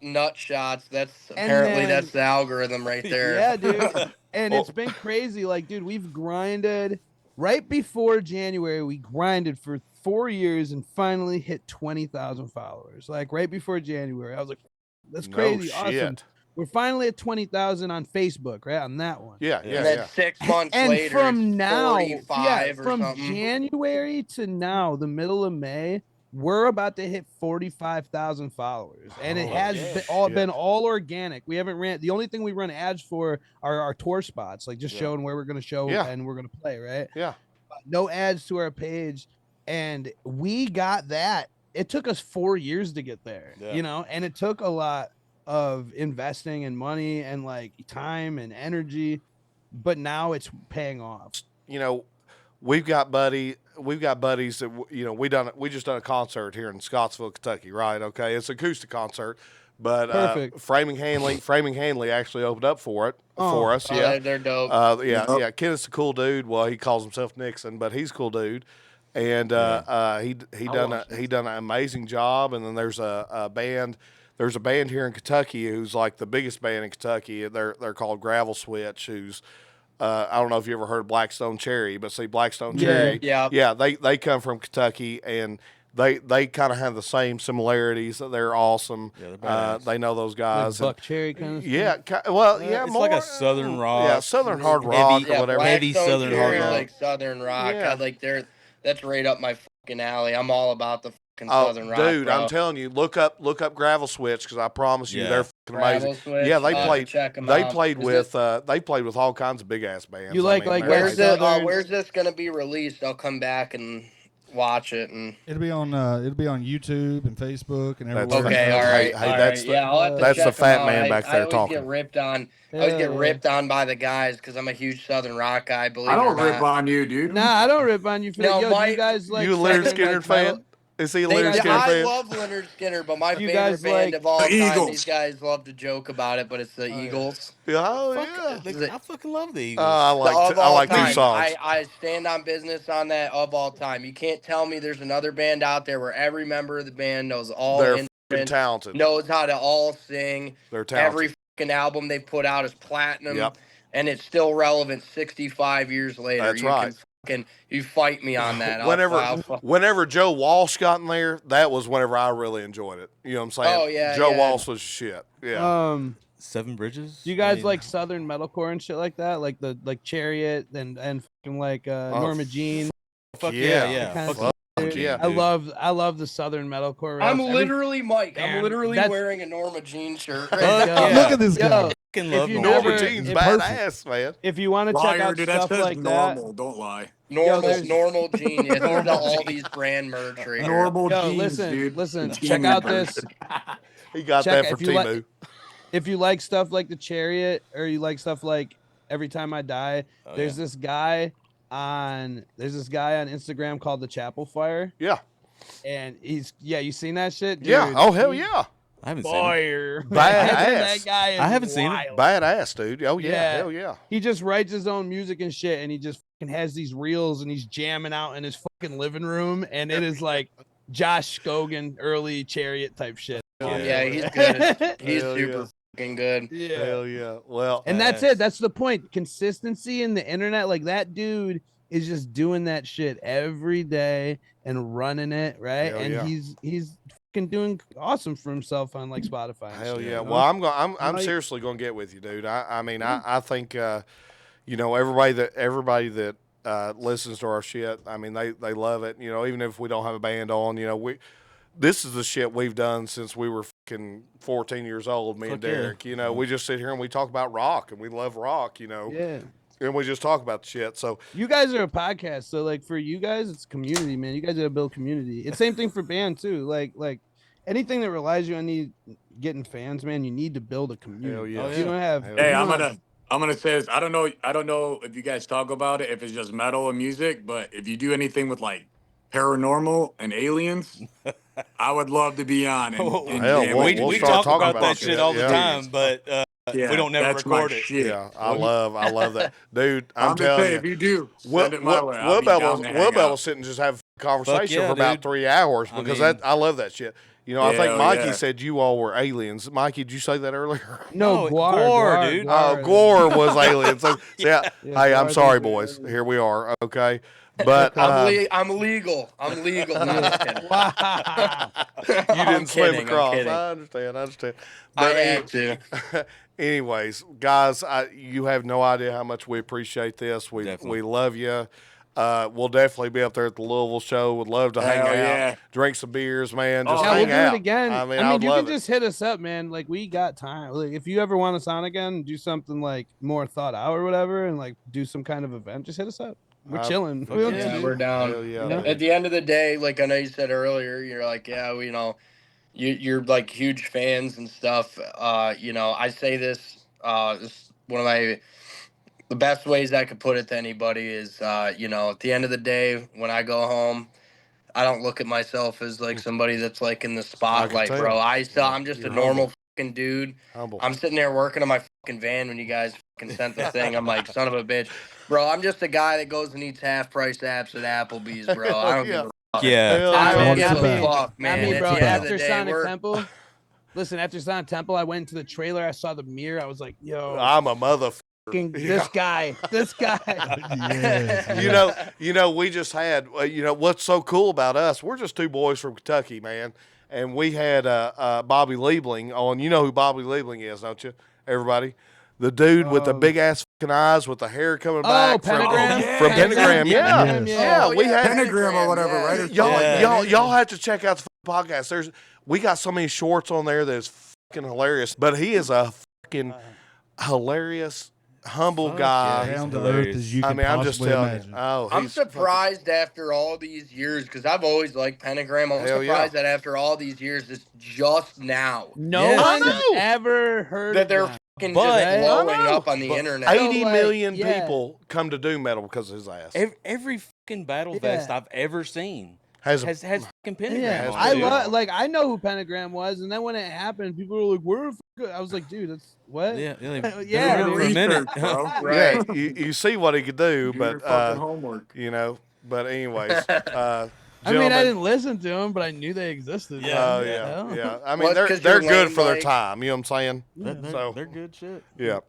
[SPEAKER 6] nut shots. That's
[SPEAKER 5] And
[SPEAKER 6] apparently
[SPEAKER 5] then-
[SPEAKER 6] that's the algorithm right there.
[SPEAKER 5] Yeah, dude. And it's been crazy. Dude, we've grinded right before January. We grinded for 4 years and finally hit 20,000 followers. Right before January. I was like, that's crazy.
[SPEAKER 3] No
[SPEAKER 5] Awesome.
[SPEAKER 3] shit.
[SPEAKER 5] We're finally at 20,000 on Facebook, right? On that one.
[SPEAKER 3] Yeah,
[SPEAKER 2] Yeah.
[SPEAKER 3] yeah,
[SPEAKER 6] And then
[SPEAKER 3] yeah.
[SPEAKER 6] 6 months
[SPEAKER 5] And
[SPEAKER 6] later,
[SPEAKER 5] from
[SPEAKER 6] it's
[SPEAKER 5] now,
[SPEAKER 6] 45 or
[SPEAKER 5] from
[SPEAKER 6] something.
[SPEAKER 5] January to now, the middle of May, we're about to hit 45,000 followers, and it
[SPEAKER 3] Holy
[SPEAKER 5] has
[SPEAKER 3] shit.
[SPEAKER 5] been all organic. We haven't ran. The only thing we run ads for are our tour spots, just
[SPEAKER 2] Yeah.
[SPEAKER 5] showing where we're going to show
[SPEAKER 3] Yeah.
[SPEAKER 5] and we're going to play, right?
[SPEAKER 3] Yeah.
[SPEAKER 5] No ads to our page, and we got that. It took us 4 years to get there,
[SPEAKER 2] Yeah.
[SPEAKER 5] and it took a lot of investing and money and time and energy, but now it's paying off.
[SPEAKER 3] We've got buddies that we just done a concert here in Scottsville, Kentucky, right? Okay, it's an acoustic concert, but
[SPEAKER 5] Perfect.
[SPEAKER 3] Framing Hanley actually opened up for us.
[SPEAKER 6] Oh,
[SPEAKER 3] Yeah,
[SPEAKER 6] they're dope.
[SPEAKER 3] yeah. Kenneth's a cool dude. Well, he calls himself Nixon, but he's a cool dude, and he done an amazing job. And then there's a band. There's a band here in Kentucky who's the biggest band in Kentucky. They're called Gravel Switch. Who's I don't know if you ever heard of Blackstone Cherry, but see Blackstone Cherry.
[SPEAKER 6] Yeah.
[SPEAKER 3] They come from Kentucky, and they kind of have the same similarities. They're awesome.
[SPEAKER 2] Yeah, they're badass.
[SPEAKER 3] They know those guys.
[SPEAKER 5] Buck cherry kind of
[SPEAKER 3] Yeah, well, yeah,
[SPEAKER 2] it's
[SPEAKER 3] more
[SPEAKER 2] like a southern rock.
[SPEAKER 3] Yeah, southern hard
[SPEAKER 2] Heavy-
[SPEAKER 3] rock
[SPEAKER 6] Yeah,
[SPEAKER 3] or whatever.
[SPEAKER 2] Heavy
[SPEAKER 6] Blackstone
[SPEAKER 2] southern hard
[SPEAKER 6] Cherry,
[SPEAKER 2] rock.
[SPEAKER 6] southern rock.
[SPEAKER 3] Yeah.
[SPEAKER 6] That's right up my fucking alley. I'm all about the Southern rock,
[SPEAKER 3] dude,
[SPEAKER 6] bro.
[SPEAKER 3] I'm telling you, look up Gravel Switch because I promise you they're fucking amazing.
[SPEAKER 6] Gravel Switch,
[SPEAKER 3] Yeah,
[SPEAKER 6] I'll have to check 'em
[SPEAKER 3] they
[SPEAKER 6] out.
[SPEAKER 3] played with all kinds of big ass bands.
[SPEAKER 5] You like
[SPEAKER 3] man,
[SPEAKER 6] where's
[SPEAKER 5] Southern-
[SPEAKER 6] where's this gonna be released? I'll come back and watch it. And
[SPEAKER 1] It'll be on YouTube and Facebook and everywhere.
[SPEAKER 6] okay, all right, I'll have to
[SPEAKER 3] that's
[SPEAKER 6] check
[SPEAKER 3] the fat
[SPEAKER 6] 'em out.
[SPEAKER 3] man back
[SPEAKER 6] I
[SPEAKER 3] there
[SPEAKER 6] always
[SPEAKER 3] talking.
[SPEAKER 6] get ripped on. I always get ripped on by the guys because I'm a huge Southern rock guy. Believe
[SPEAKER 4] I
[SPEAKER 6] it or
[SPEAKER 4] don't rip
[SPEAKER 6] not.
[SPEAKER 4] on you, dude.
[SPEAKER 5] Nah, I don't rip on you for
[SPEAKER 6] No,
[SPEAKER 5] that. Yo, do you guys like
[SPEAKER 3] You a Leonard
[SPEAKER 5] Southern,
[SPEAKER 3] Skinner
[SPEAKER 5] like,
[SPEAKER 3] fan?
[SPEAKER 5] metal?
[SPEAKER 3] Is he a Leonard Skinner
[SPEAKER 6] I
[SPEAKER 3] fan?
[SPEAKER 6] love Leonard Skinner, but my
[SPEAKER 5] You
[SPEAKER 6] favorite
[SPEAKER 5] guys
[SPEAKER 6] band
[SPEAKER 5] like
[SPEAKER 6] of all
[SPEAKER 4] the
[SPEAKER 6] time.
[SPEAKER 4] Eagles.
[SPEAKER 6] These guys love to joke about it, but it's the Eagles.
[SPEAKER 2] I fucking love the Eagles.
[SPEAKER 3] I like two songs.
[SPEAKER 6] I stand on business on that of all time. You can't tell me there's another band out there where every member of the band knows all
[SPEAKER 3] They're
[SPEAKER 6] instruments,
[SPEAKER 3] fucking talented.
[SPEAKER 6] knows how to all sing.
[SPEAKER 3] They're talented.
[SPEAKER 6] Every fucking album they put out is platinum,
[SPEAKER 3] Yep.
[SPEAKER 6] and it's still relevant 65 years later.
[SPEAKER 3] That's right.
[SPEAKER 6] You fight me on that.
[SPEAKER 3] Whenever Joe Walsh got in there, that was whenever I really enjoyed it. You know what I'm saying?
[SPEAKER 6] Oh, yeah,
[SPEAKER 3] Joe
[SPEAKER 6] yeah.
[SPEAKER 3] Walsh was shit. Yeah.
[SPEAKER 2] Seven Bridges.
[SPEAKER 5] Do you guys like Southern metalcore and shit like that? Like the Chariot and fucking like Norma Jean.
[SPEAKER 2] Fuck yeah.
[SPEAKER 5] Kind of
[SPEAKER 3] Fuck
[SPEAKER 5] stuff.
[SPEAKER 3] yeah.
[SPEAKER 5] I love the Southern metalcore.
[SPEAKER 6] I'm
[SPEAKER 5] raps.
[SPEAKER 6] literally Mike.
[SPEAKER 5] Man,
[SPEAKER 6] I'm literally
[SPEAKER 5] that's-
[SPEAKER 6] wearing a Norma Jean shirt.
[SPEAKER 1] Look at this guy.
[SPEAKER 2] Fucking
[SPEAKER 5] if
[SPEAKER 2] love
[SPEAKER 5] you
[SPEAKER 2] Norma
[SPEAKER 3] Norma
[SPEAKER 5] never-
[SPEAKER 3] Jean's
[SPEAKER 5] if-
[SPEAKER 3] badass, man.
[SPEAKER 5] If you want to check
[SPEAKER 4] Liar,
[SPEAKER 5] out
[SPEAKER 4] dude, that
[SPEAKER 5] stuff
[SPEAKER 4] says
[SPEAKER 5] like
[SPEAKER 4] normal. Don't lie.
[SPEAKER 6] Normal Jean. Yeah, there's all these brand merch right here.
[SPEAKER 4] Normal
[SPEAKER 5] that, yo,
[SPEAKER 4] jeans, dude.
[SPEAKER 5] listen,
[SPEAKER 4] Jean
[SPEAKER 5] check out
[SPEAKER 4] members.
[SPEAKER 5] this.
[SPEAKER 3] He got
[SPEAKER 5] Check
[SPEAKER 3] that for
[SPEAKER 5] if you like-
[SPEAKER 3] Timu.
[SPEAKER 5] If you like stuff like the Chariot or you like stuff like Every Time I Die, there's this guy on Instagram called the Chapel Fire,
[SPEAKER 3] Yeah.
[SPEAKER 5] and you seen that shit? Dude,
[SPEAKER 3] Yeah. Oh, hell yeah.
[SPEAKER 2] I haven't seen it.
[SPEAKER 5] Fire.
[SPEAKER 3] Badass.
[SPEAKER 5] That guy is
[SPEAKER 2] I haven't seen it.
[SPEAKER 5] wild.
[SPEAKER 3] Badass, dude. Oh, yeah.
[SPEAKER 5] Yeah.
[SPEAKER 3] Hell yeah.
[SPEAKER 5] He just writes his own music and shit, and he just fucking has these reels, and he's jamming out in his fucking living room, and it is like Josh Scogan early Chariot type shit.
[SPEAKER 6] Yeah, he's good. He's
[SPEAKER 3] Hell
[SPEAKER 6] super
[SPEAKER 3] yeah.
[SPEAKER 6] fucking good.
[SPEAKER 5] Yeah.
[SPEAKER 3] Hell yeah. Well,
[SPEAKER 5] And that's it. That's the point. Consistency in the internet. Like that dude is just doing that shit every day and running it, right?
[SPEAKER 3] Hell
[SPEAKER 5] and
[SPEAKER 3] yeah.
[SPEAKER 5] he's fucking doing awesome for himself on like Spotify. and
[SPEAKER 3] hell
[SPEAKER 5] shit,
[SPEAKER 3] yeah.
[SPEAKER 5] you know?
[SPEAKER 3] Well, I'm
[SPEAKER 5] Like-
[SPEAKER 3] seriously going to get with you, dude. I mean, I think, you know, everybody that listens to our shit, I mean, they love it. You know, even if we don't have a band on, you know, this is the shit we've done since we were fucking 14 years old, me and
[SPEAKER 2] Fuck yeah.
[SPEAKER 3] Derek. You know, we just sit here and we talk about rock, and we love rock, you know.
[SPEAKER 5] Yeah.
[SPEAKER 3] And we just talk about the shit. So
[SPEAKER 5] You guys are a podcast, so like for you guys, it's community, man. You guys gotta build community. It's same thing for band too. Like anything that relies you on getting fans, man, you need to build a community.
[SPEAKER 3] Hell yeah.
[SPEAKER 2] Oh,
[SPEAKER 5] If you don't have,
[SPEAKER 3] Hell
[SPEAKER 4] Hey,
[SPEAKER 5] you
[SPEAKER 4] I'm
[SPEAKER 5] don't-
[SPEAKER 4] gonna say this. I don't know if you guys talk about it, if it's just metal and music, but if you do anything with like paranormal and aliens, I would love to be on. And
[SPEAKER 3] Hell,
[SPEAKER 4] jam
[SPEAKER 3] we'll
[SPEAKER 4] with you.
[SPEAKER 2] we
[SPEAKER 3] start
[SPEAKER 2] talk
[SPEAKER 3] talking
[SPEAKER 2] about
[SPEAKER 3] about
[SPEAKER 2] that
[SPEAKER 3] shit.
[SPEAKER 2] shit all the
[SPEAKER 3] Yeah.
[SPEAKER 2] time, but
[SPEAKER 4] Yeah,
[SPEAKER 2] we don't never
[SPEAKER 4] that's my
[SPEAKER 2] record it.
[SPEAKER 4] shit.
[SPEAKER 3] yeah, I love that, dude. I'm
[SPEAKER 4] I'm just
[SPEAKER 3] telling
[SPEAKER 4] saying,
[SPEAKER 3] you.
[SPEAKER 4] if you do,
[SPEAKER 3] We'll
[SPEAKER 4] send it my way. I'll be
[SPEAKER 3] be
[SPEAKER 4] down to hang
[SPEAKER 3] able to
[SPEAKER 4] out.
[SPEAKER 3] sit and just have a conversation
[SPEAKER 2] yeah,
[SPEAKER 3] for about
[SPEAKER 2] dude.
[SPEAKER 3] 3 hours
[SPEAKER 2] I
[SPEAKER 3] because
[SPEAKER 2] mean-
[SPEAKER 3] I love that shit. You know, I think
[SPEAKER 4] Hell
[SPEAKER 3] Mikey
[SPEAKER 4] yeah.
[SPEAKER 3] said you all were aliens. Mikey, did you say that earlier?
[SPEAKER 5] no,
[SPEAKER 2] No,
[SPEAKER 5] Guar,
[SPEAKER 2] dude.
[SPEAKER 3] Oh, Gore was aliens. So, yeah.
[SPEAKER 5] Yeah,
[SPEAKER 3] Hey, I'm
[SPEAKER 5] Guar's
[SPEAKER 3] sorry,
[SPEAKER 5] aliens.
[SPEAKER 3] boys. Here we are. Okay. But
[SPEAKER 6] I'm legal. I'm legal. No, I'm just kidding.
[SPEAKER 5] Wow.
[SPEAKER 3] you
[SPEAKER 6] I'm
[SPEAKER 3] didn't swim
[SPEAKER 6] kidding, I'm
[SPEAKER 3] across.
[SPEAKER 6] kidding.
[SPEAKER 3] I understand.
[SPEAKER 6] I
[SPEAKER 3] But
[SPEAKER 6] had to.
[SPEAKER 3] anyways, guys, you have no idea how much we appreciate this. We
[SPEAKER 2] Definitely.
[SPEAKER 3] love you. We'll definitely be up there at the Louisville show. Would love to hang
[SPEAKER 4] Hell
[SPEAKER 3] out,
[SPEAKER 4] yeah.
[SPEAKER 3] drink some beers, man. Just
[SPEAKER 4] Oh,
[SPEAKER 5] Yeah, we'll
[SPEAKER 3] hang
[SPEAKER 5] do
[SPEAKER 3] out
[SPEAKER 5] it again.
[SPEAKER 3] I mean,
[SPEAKER 5] I
[SPEAKER 3] would
[SPEAKER 5] you
[SPEAKER 3] love
[SPEAKER 5] can
[SPEAKER 3] it.
[SPEAKER 5] just hit us up, man. Like we got time. Like if you ever want us on again, do something like more thought out or whatever, and like do some kind of event, just hit us up. We're chilling. We don't
[SPEAKER 2] yeah.
[SPEAKER 5] do-
[SPEAKER 6] Yeah, we're down.
[SPEAKER 3] Hell yeah,
[SPEAKER 5] Yeah.
[SPEAKER 3] man.
[SPEAKER 6] At the end of the day, like I know you said earlier, you're like, yeah, you know, you're like huge fans and stuff. You know, I say this. This is one of the best ways I could put it to anybody is, you know, at the end of the day, when I go home, I don't look at myself as like somebody that's like in the spotlight,
[SPEAKER 3] tell.
[SPEAKER 6] bro. I'm just
[SPEAKER 3] You're
[SPEAKER 6] a normal
[SPEAKER 3] humble.
[SPEAKER 6] fucking dude.
[SPEAKER 3] Humble.
[SPEAKER 6] I'm sitting there working on my fucking van when you guys fucking sent the thing. I'm like, son of a bitch, bro. I'm just a guy that goes and eats half price apps at Applebee's, bro. I don't
[SPEAKER 3] Yeah.
[SPEAKER 6] give a fuck.
[SPEAKER 2] Yeah.
[SPEAKER 3] Hell
[SPEAKER 6] I
[SPEAKER 3] yeah.
[SPEAKER 6] don't
[SPEAKER 1] Not
[SPEAKER 6] give
[SPEAKER 1] me.
[SPEAKER 6] a fuck, man.
[SPEAKER 5] Not me,
[SPEAKER 6] At
[SPEAKER 5] bro.
[SPEAKER 6] the end of
[SPEAKER 5] After
[SPEAKER 6] the day,
[SPEAKER 5] Sonic
[SPEAKER 6] we're-
[SPEAKER 5] Temple, listen. After Sonic Temple, I went into the trailer. I saw the mirror. I was like, "Yo,
[SPEAKER 3] I'm a motherfucker.
[SPEAKER 5] fucking this guy, this guy."
[SPEAKER 1] Yes.
[SPEAKER 3] You know, we just had, you know, what's so cool about us, we're just two boys from Kentucky, man. And we had Bobby Liebling on. You know who Bobby Liebling is, don't you, everybody? The dude with the big ass fucking eyes with the hair coming
[SPEAKER 5] Oh,
[SPEAKER 3] back
[SPEAKER 5] Pentagram.
[SPEAKER 3] from Pentagram. Yeah.
[SPEAKER 1] Yes.
[SPEAKER 3] Yeah, we had
[SPEAKER 4] Pentagram or whatever, right? Or
[SPEAKER 3] y'all have to check out the podcast. We got so many shorts on there that is fucking hilarious. But he is a fucking hilarious, humble guy.
[SPEAKER 1] Down to earth as you can
[SPEAKER 3] I'm just
[SPEAKER 1] possibly
[SPEAKER 3] telling
[SPEAKER 1] imagine.
[SPEAKER 3] you. Oh,
[SPEAKER 6] I'm
[SPEAKER 3] he's
[SPEAKER 6] surprised after all these years because I've always liked Pentagram. I'm
[SPEAKER 3] Hell
[SPEAKER 6] surprised
[SPEAKER 3] yeah.
[SPEAKER 6] that after all these years, it's just now
[SPEAKER 5] No
[SPEAKER 1] Yeah.
[SPEAKER 5] one
[SPEAKER 3] I
[SPEAKER 5] has
[SPEAKER 3] know.
[SPEAKER 5] ever heard
[SPEAKER 6] that
[SPEAKER 5] of
[SPEAKER 6] they're
[SPEAKER 5] them.
[SPEAKER 6] fucking
[SPEAKER 2] But-
[SPEAKER 6] just blowing
[SPEAKER 3] I know.
[SPEAKER 6] up on the
[SPEAKER 3] But
[SPEAKER 6] internet.
[SPEAKER 3] 80
[SPEAKER 5] like,
[SPEAKER 3] million
[SPEAKER 5] yeah.
[SPEAKER 3] people come to doom metal because of his ass.
[SPEAKER 2] Every fucking battle vest I've ever seen
[SPEAKER 3] Has a
[SPEAKER 2] has fucking pentagram
[SPEAKER 5] Yeah,
[SPEAKER 2] on
[SPEAKER 5] I
[SPEAKER 2] it, dude.
[SPEAKER 5] love like I know who Pentagram was, and then when it happened, people were like, "Where?" I was like, "Dude, that's what?"
[SPEAKER 2] Yeah,
[SPEAKER 5] Yeah,
[SPEAKER 2] for a
[SPEAKER 5] dude.
[SPEAKER 2] minute.
[SPEAKER 4] bro.
[SPEAKER 3] Yeah, you see what he could do,
[SPEAKER 4] Do your
[SPEAKER 3] but
[SPEAKER 4] fucking homework.
[SPEAKER 3] you know. But anyways,
[SPEAKER 5] I mean, I
[SPEAKER 3] gentlemen,
[SPEAKER 5] didn't listen to them, but I knew they existed.
[SPEAKER 2] Yeah.
[SPEAKER 3] Oh
[SPEAKER 5] Yeah.
[SPEAKER 3] yeah. I mean,
[SPEAKER 6] Well, it's 'cause
[SPEAKER 3] they're
[SPEAKER 6] you're
[SPEAKER 3] good
[SPEAKER 6] lame,
[SPEAKER 3] for their
[SPEAKER 6] Mike.
[SPEAKER 3] time. You know what I'm saying?
[SPEAKER 2] They're good shit.
[SPEAKER 3] Yeah.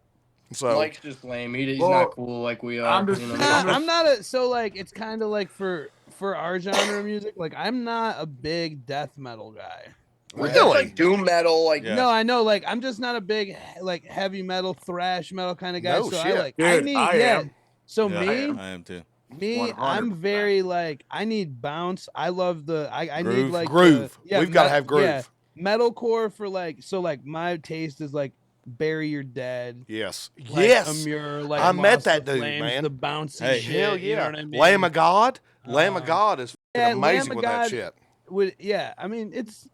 [SPEAKER 3] So
[SPEAKER 6] Mike's just lame. He's
[SPEAKER 4] Well,
[SPEAKER 6] not cool like we are.
[SPEAKER 4] I'm just-
[SPEAKER 6] you know?
[SPEAKER 5] I'm not a so like it's kind of like for our genre of music. Like I'm not a big death metal guy.
[SPEAKER 6] We're
[SPEAKER 5] right?
[SPEAKER 6] just
[SPEAKER 3] Really?
[SPEAKER 6] like doom metal. Like
[SPEAKER 2] Yeah.
[SPEAKER 5] No, I know. Like I'm just not a big like heavy metal, thrash metal kind of guy.
[SPEAKER 3] No
[SPEAKER 5] so
[SPEAKER 3] shit.
[SPEAKER 5] I like
[SPEAKER 4] Dude,
[SPEAKER 5] I need
[SPEAKER 4] I
[SPEAKER 5] yeah.
[SPEAKER 4] am.
[SPEAKER 5] So
[SPEAKER 2] Yeah,
[SPEAKER 5] me,
[SPEAKER 2] I am too.
[SPEAKER 5] Me, I'm
[SPEAKER 4] 100%.
[SPEAKER 5] very like I need bounce. I love the I need
[SPEAKER 2] Groove.
[SPEAKER 5] like
[SPEAKER 3] groove.
[SPEAKER 5] The, yeah,
[SPEAKER 3] We've got to have groove.
[SPEAKER 5] Yeah, metalcore for like so like my taste is like Bury Your Dead.
[SPEAKER 3] Yes.
[SPEAKER 5] Like
[SPEAKER 3] Yes.
[SPEAKER 5] Amur, like
[SPEAKER 3] I met
[SPEAKER 5] Lost
[SPEAKER 3] that
[SPEAKER 5] the
[SPEAKER 3] dude,
[SPEAKER 5] Flames,
[SPEAKER 3] man.
[SPEAKER 5] The bouncy
[SPEAKER 2] Hey.
[SPEAKER 5] shit.
[SPEAKER 3] Hell
[SPEAKER 5] You know
[SPEAKER 3] yeah.
[SPEAKER 5] what I mean?
[SPEAKER 3] Lamb of God. Lamb of God is
[SPEAKER 5] yeah,
[SPEAKER 3] fucking
[SPEAKER 5] Lamb
[SPEAKER 3] amazing
[SPEAKER 5] of
[SPEAKER 3] with that
[SPEAKER 5] God
[SPEAKER 3] shit.
[SPEAKER 5] yeah, I mean it's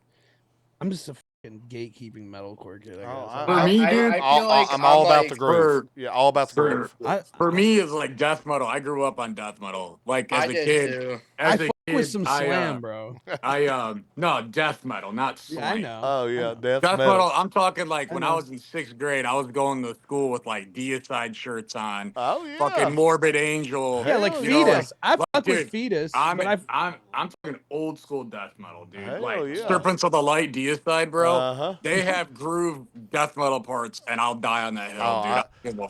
[SPEAKER 5] I'm just a fucking gatekeeping metalcore kid. I guess.
[SPEAKER 3] Oh,
[SPEAKER 4] For me, dude,
[SPEAKER 6] I feel like
[SPEAKER 3] I'm all about
[SPEAKER 6] like,
[SPEAKER 3] the groove. Yeah, all about the
[SPEAKER 4] For,
[SPEAKER 3] groove.
[SPEAKER 4] for me, it's like death metal. I grew up on death metal. Like as
[SPEAKER 6] I
[SPEAKER 4] a
[SPEAKER 6] did
[SPEAKER 4] kid,
[SPEAKER 6] too.
[SPEAKER 5] I
[SPEAKER 4] as a
[SPEAKER 5] fuck
[SPEAKER 4] kid,
[SPEAKER 5] with some slam, bro.
[SPEAKER 4] no death metal, not slam.
[SPEAKER 5] Yeah, I know.
[SPEAKER 3] Oh
[SPEAKER 5] I
[SPEAKER 3] yeah,
[SPEAKER 5] know.
[SPEAKER 3] death
[SPEAKER 4] Death
[SPEAKER 3] metal.
[SPEAKER 4] metal. I'm talking like
[SPEAKER 5] I
[SPEAKER 4] when
[SPEAKER 5] know.
[SPEAKER 4] I was in 6th grade, I was going to school with like deicide shirts on,
[SPEAKER 3] Oh yeah.
[SPEAKER 4] fucking Morbid Angel.
[SPEAKER 5] Yeah, like
[SPEAKER 3] Hell
[SPEAKER 4] you know,
[SPEAKER 5] Fetus. I
[SPEAKER 4] like,
[SPEAKER 5] fuck with
[SPEAKER 4] dude,
[SPEAKER 5] Fetus,
[SPEAKER 4] I'm
[SPEAKER 5] but
[SPEAKER 4] I'm talking old school death metal, dude.
[SPEAKER 3] Hell
[SPEAKER 4] like
[SPEAKER 3] yeah.
[SPEAKER 4] Serpents of the Light, deicide, bro.
[SPEAKER 3] Uh-huh.
[SPEAKER 4] They have groove death metal parts, and I'll die on that hill,
[SPEAKER 3] Oh,
[SPEAKER 4] dude. I don't give a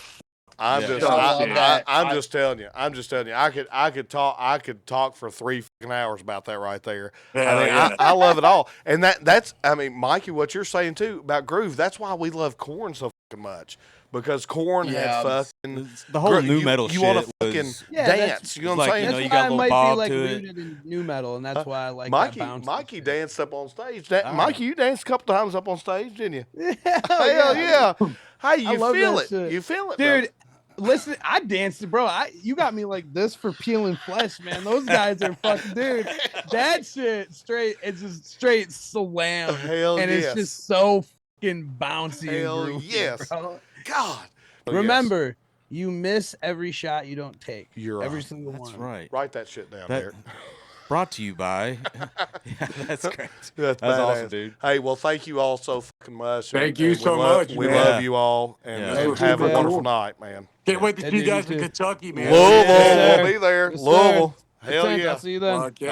[SPEAKER 3] I'm
[SPEAKER 2] Yeah.
[SPEAKER 3] just,
[SPEAKER 6] I love that.
[SPEAKER 3] I'm just telling you. I'm just telling you. I could talk for 3 fucking hours about that right there.
[SPEAKER 4] Hell
[SPEAKER 3] I mean,
[SPEAKER 4] yeah.
[SPEAKER 3] I love it all, and that's. I mean, Mikey, what you're saying too about groove. That's why we love Korn so fucking much because Korn
[SPEAKER 6] Yeah.
[SPEAKER 3] had fucking
[SPEAKER 2] The whole new
[SPEAKER 3] you,
[SPEAKER 2] metal
[SPEAKER 3] You
[SPEAKER 2] shit
[SPEAKER 3] want to fucking
[SPEAKER 2] was
[SPEAKER 5] Yeah, that's-
[SPEAKER 3] dance. You know
[SPEAKER 2] it's
[SPEAKER 3] what I'm
[SPEAKER 2] like,
[SPEAKER 3] saying?
[SPEAKER 2] you know,
[SPEAKER 5] that's
[SPEAKER 2] you
[SPEAKER 5] why
[SPEAKER 2] got a
[SPEAKER 5] I
[SPEAKER 2] little
[SPEAKER 5] might
[SPEAKER 2] bob
[SPEAKER 5] be like
[SPEAKER 2] to it.
[SPEAKER 5] rooted in new metal, and that's why I like
[SPEAKER 3] Mikey,
[SPEAKER 5] that bounce.
[SPEAKER 3] Mikey
[SPEAKER 5] shit.
[SPEAKER 3] danced up on stage.
[SPEAKER 2] Ah.
[SPEAKER 3] Mikey, you danced a couple times up on stage, didn't you?
[SPEAKER 5] Hell
[SPEAKER 3] Hell yeah! Hey,
[SPEAKER 5] I
[SPEAKER 3] you
[SPEAKER 5] love
[SPEAKER 3] feel
[SPEAKER 5] that
[SPEAKER 3] it?
[SPEAKER 5] shit.
[SPEAKER 3] You feel it,
[SPEAKER 5] Dude, listen, I danced, bro. You got me like this for peeling flesh, man. Those guys are fucking, dude. That shit straight, it's just straight slam,
[SPEAKER 3] Hell
[SPEAKER 5] and
[SPEAKER 3] yes.
[SPEAKER 5] it's just so fucking bouncy
[SPEAKER 3] Hell
[SPEAKER 5] and groovy,
[SPEAKER 3] yes.
[SPEAKER 5] bro.
[SPEAKER 3] God. Oh, yes.
[SPEAKER 5] Remember, you miss every shot you don't take.
[SPEAKER 3] You're
[SPEAKER 5] every
[SPEAKER 3] right.
[SPEAKER 5] single
[SPEAKER 2] That's
[SPEAKER 5] one.
[SPEAKER 2] right.
[SPEAKER 3] Write that shit down,
[SPEAKER 2] That-
[SPEAKER 3] Derek.
[SPEAKER 2] Brought to you by. Yeah, that's great.
[SPEAKER 3] That's
[SPEAKER 2] That's
[SPEAKER 3] badass.
[SPEAKER 2] awesome, dude.
[SPEAKER 3] Hey, well, thank you all so fucking much.
[SPEAKER 4] Thank you
[SPEAKER 3] we
[SPEAKER 4] so
[SPEAKER 3] love,
[SPEAKER 4] much,
[SPEAKER 3] We
[SPEAKER 4] man.
[SPEAKER 3] love
[SPEAKER 2] Yeah.
[SPEAKER 3] you all, and
[SPEAKER 2] Yeah.
[SPEAKER 5] Thank
[SPEAKER 3] have
[SPEAKER 5] you,
[SPEAKER 3] a
[SPEAKER 5] man.
[SPEAKER 3] wonderful night, man.
[SPEAKER 4] Can't wait to
[SPEAKER 5] Yeah,
[SPEAKER 4] see you
[SPEAKER 5] dude,
[SPEAKER 4] guys
[SPEAKER 5] you
[SPEAKER 4] in
[SPEAKER 5] too.
[SPEAKER 4] Kentucky, man.
[SPEAKER 3] Louisville,
[SPEAKER 5] Yes, sir.
[SPEAKER 3] we'll be there.
[SPEAKER 5] Yes, sir.
[SPEAKER 3] Louisville.
[SPEAKER 5] The
[SPEAKER 3] Hell
[SPEAKER 5] 10th,
[SPEAKER 3] yeah.
[SPEAKER 5] I'll see you then.
[SPEAKER 4] Fuck yeah.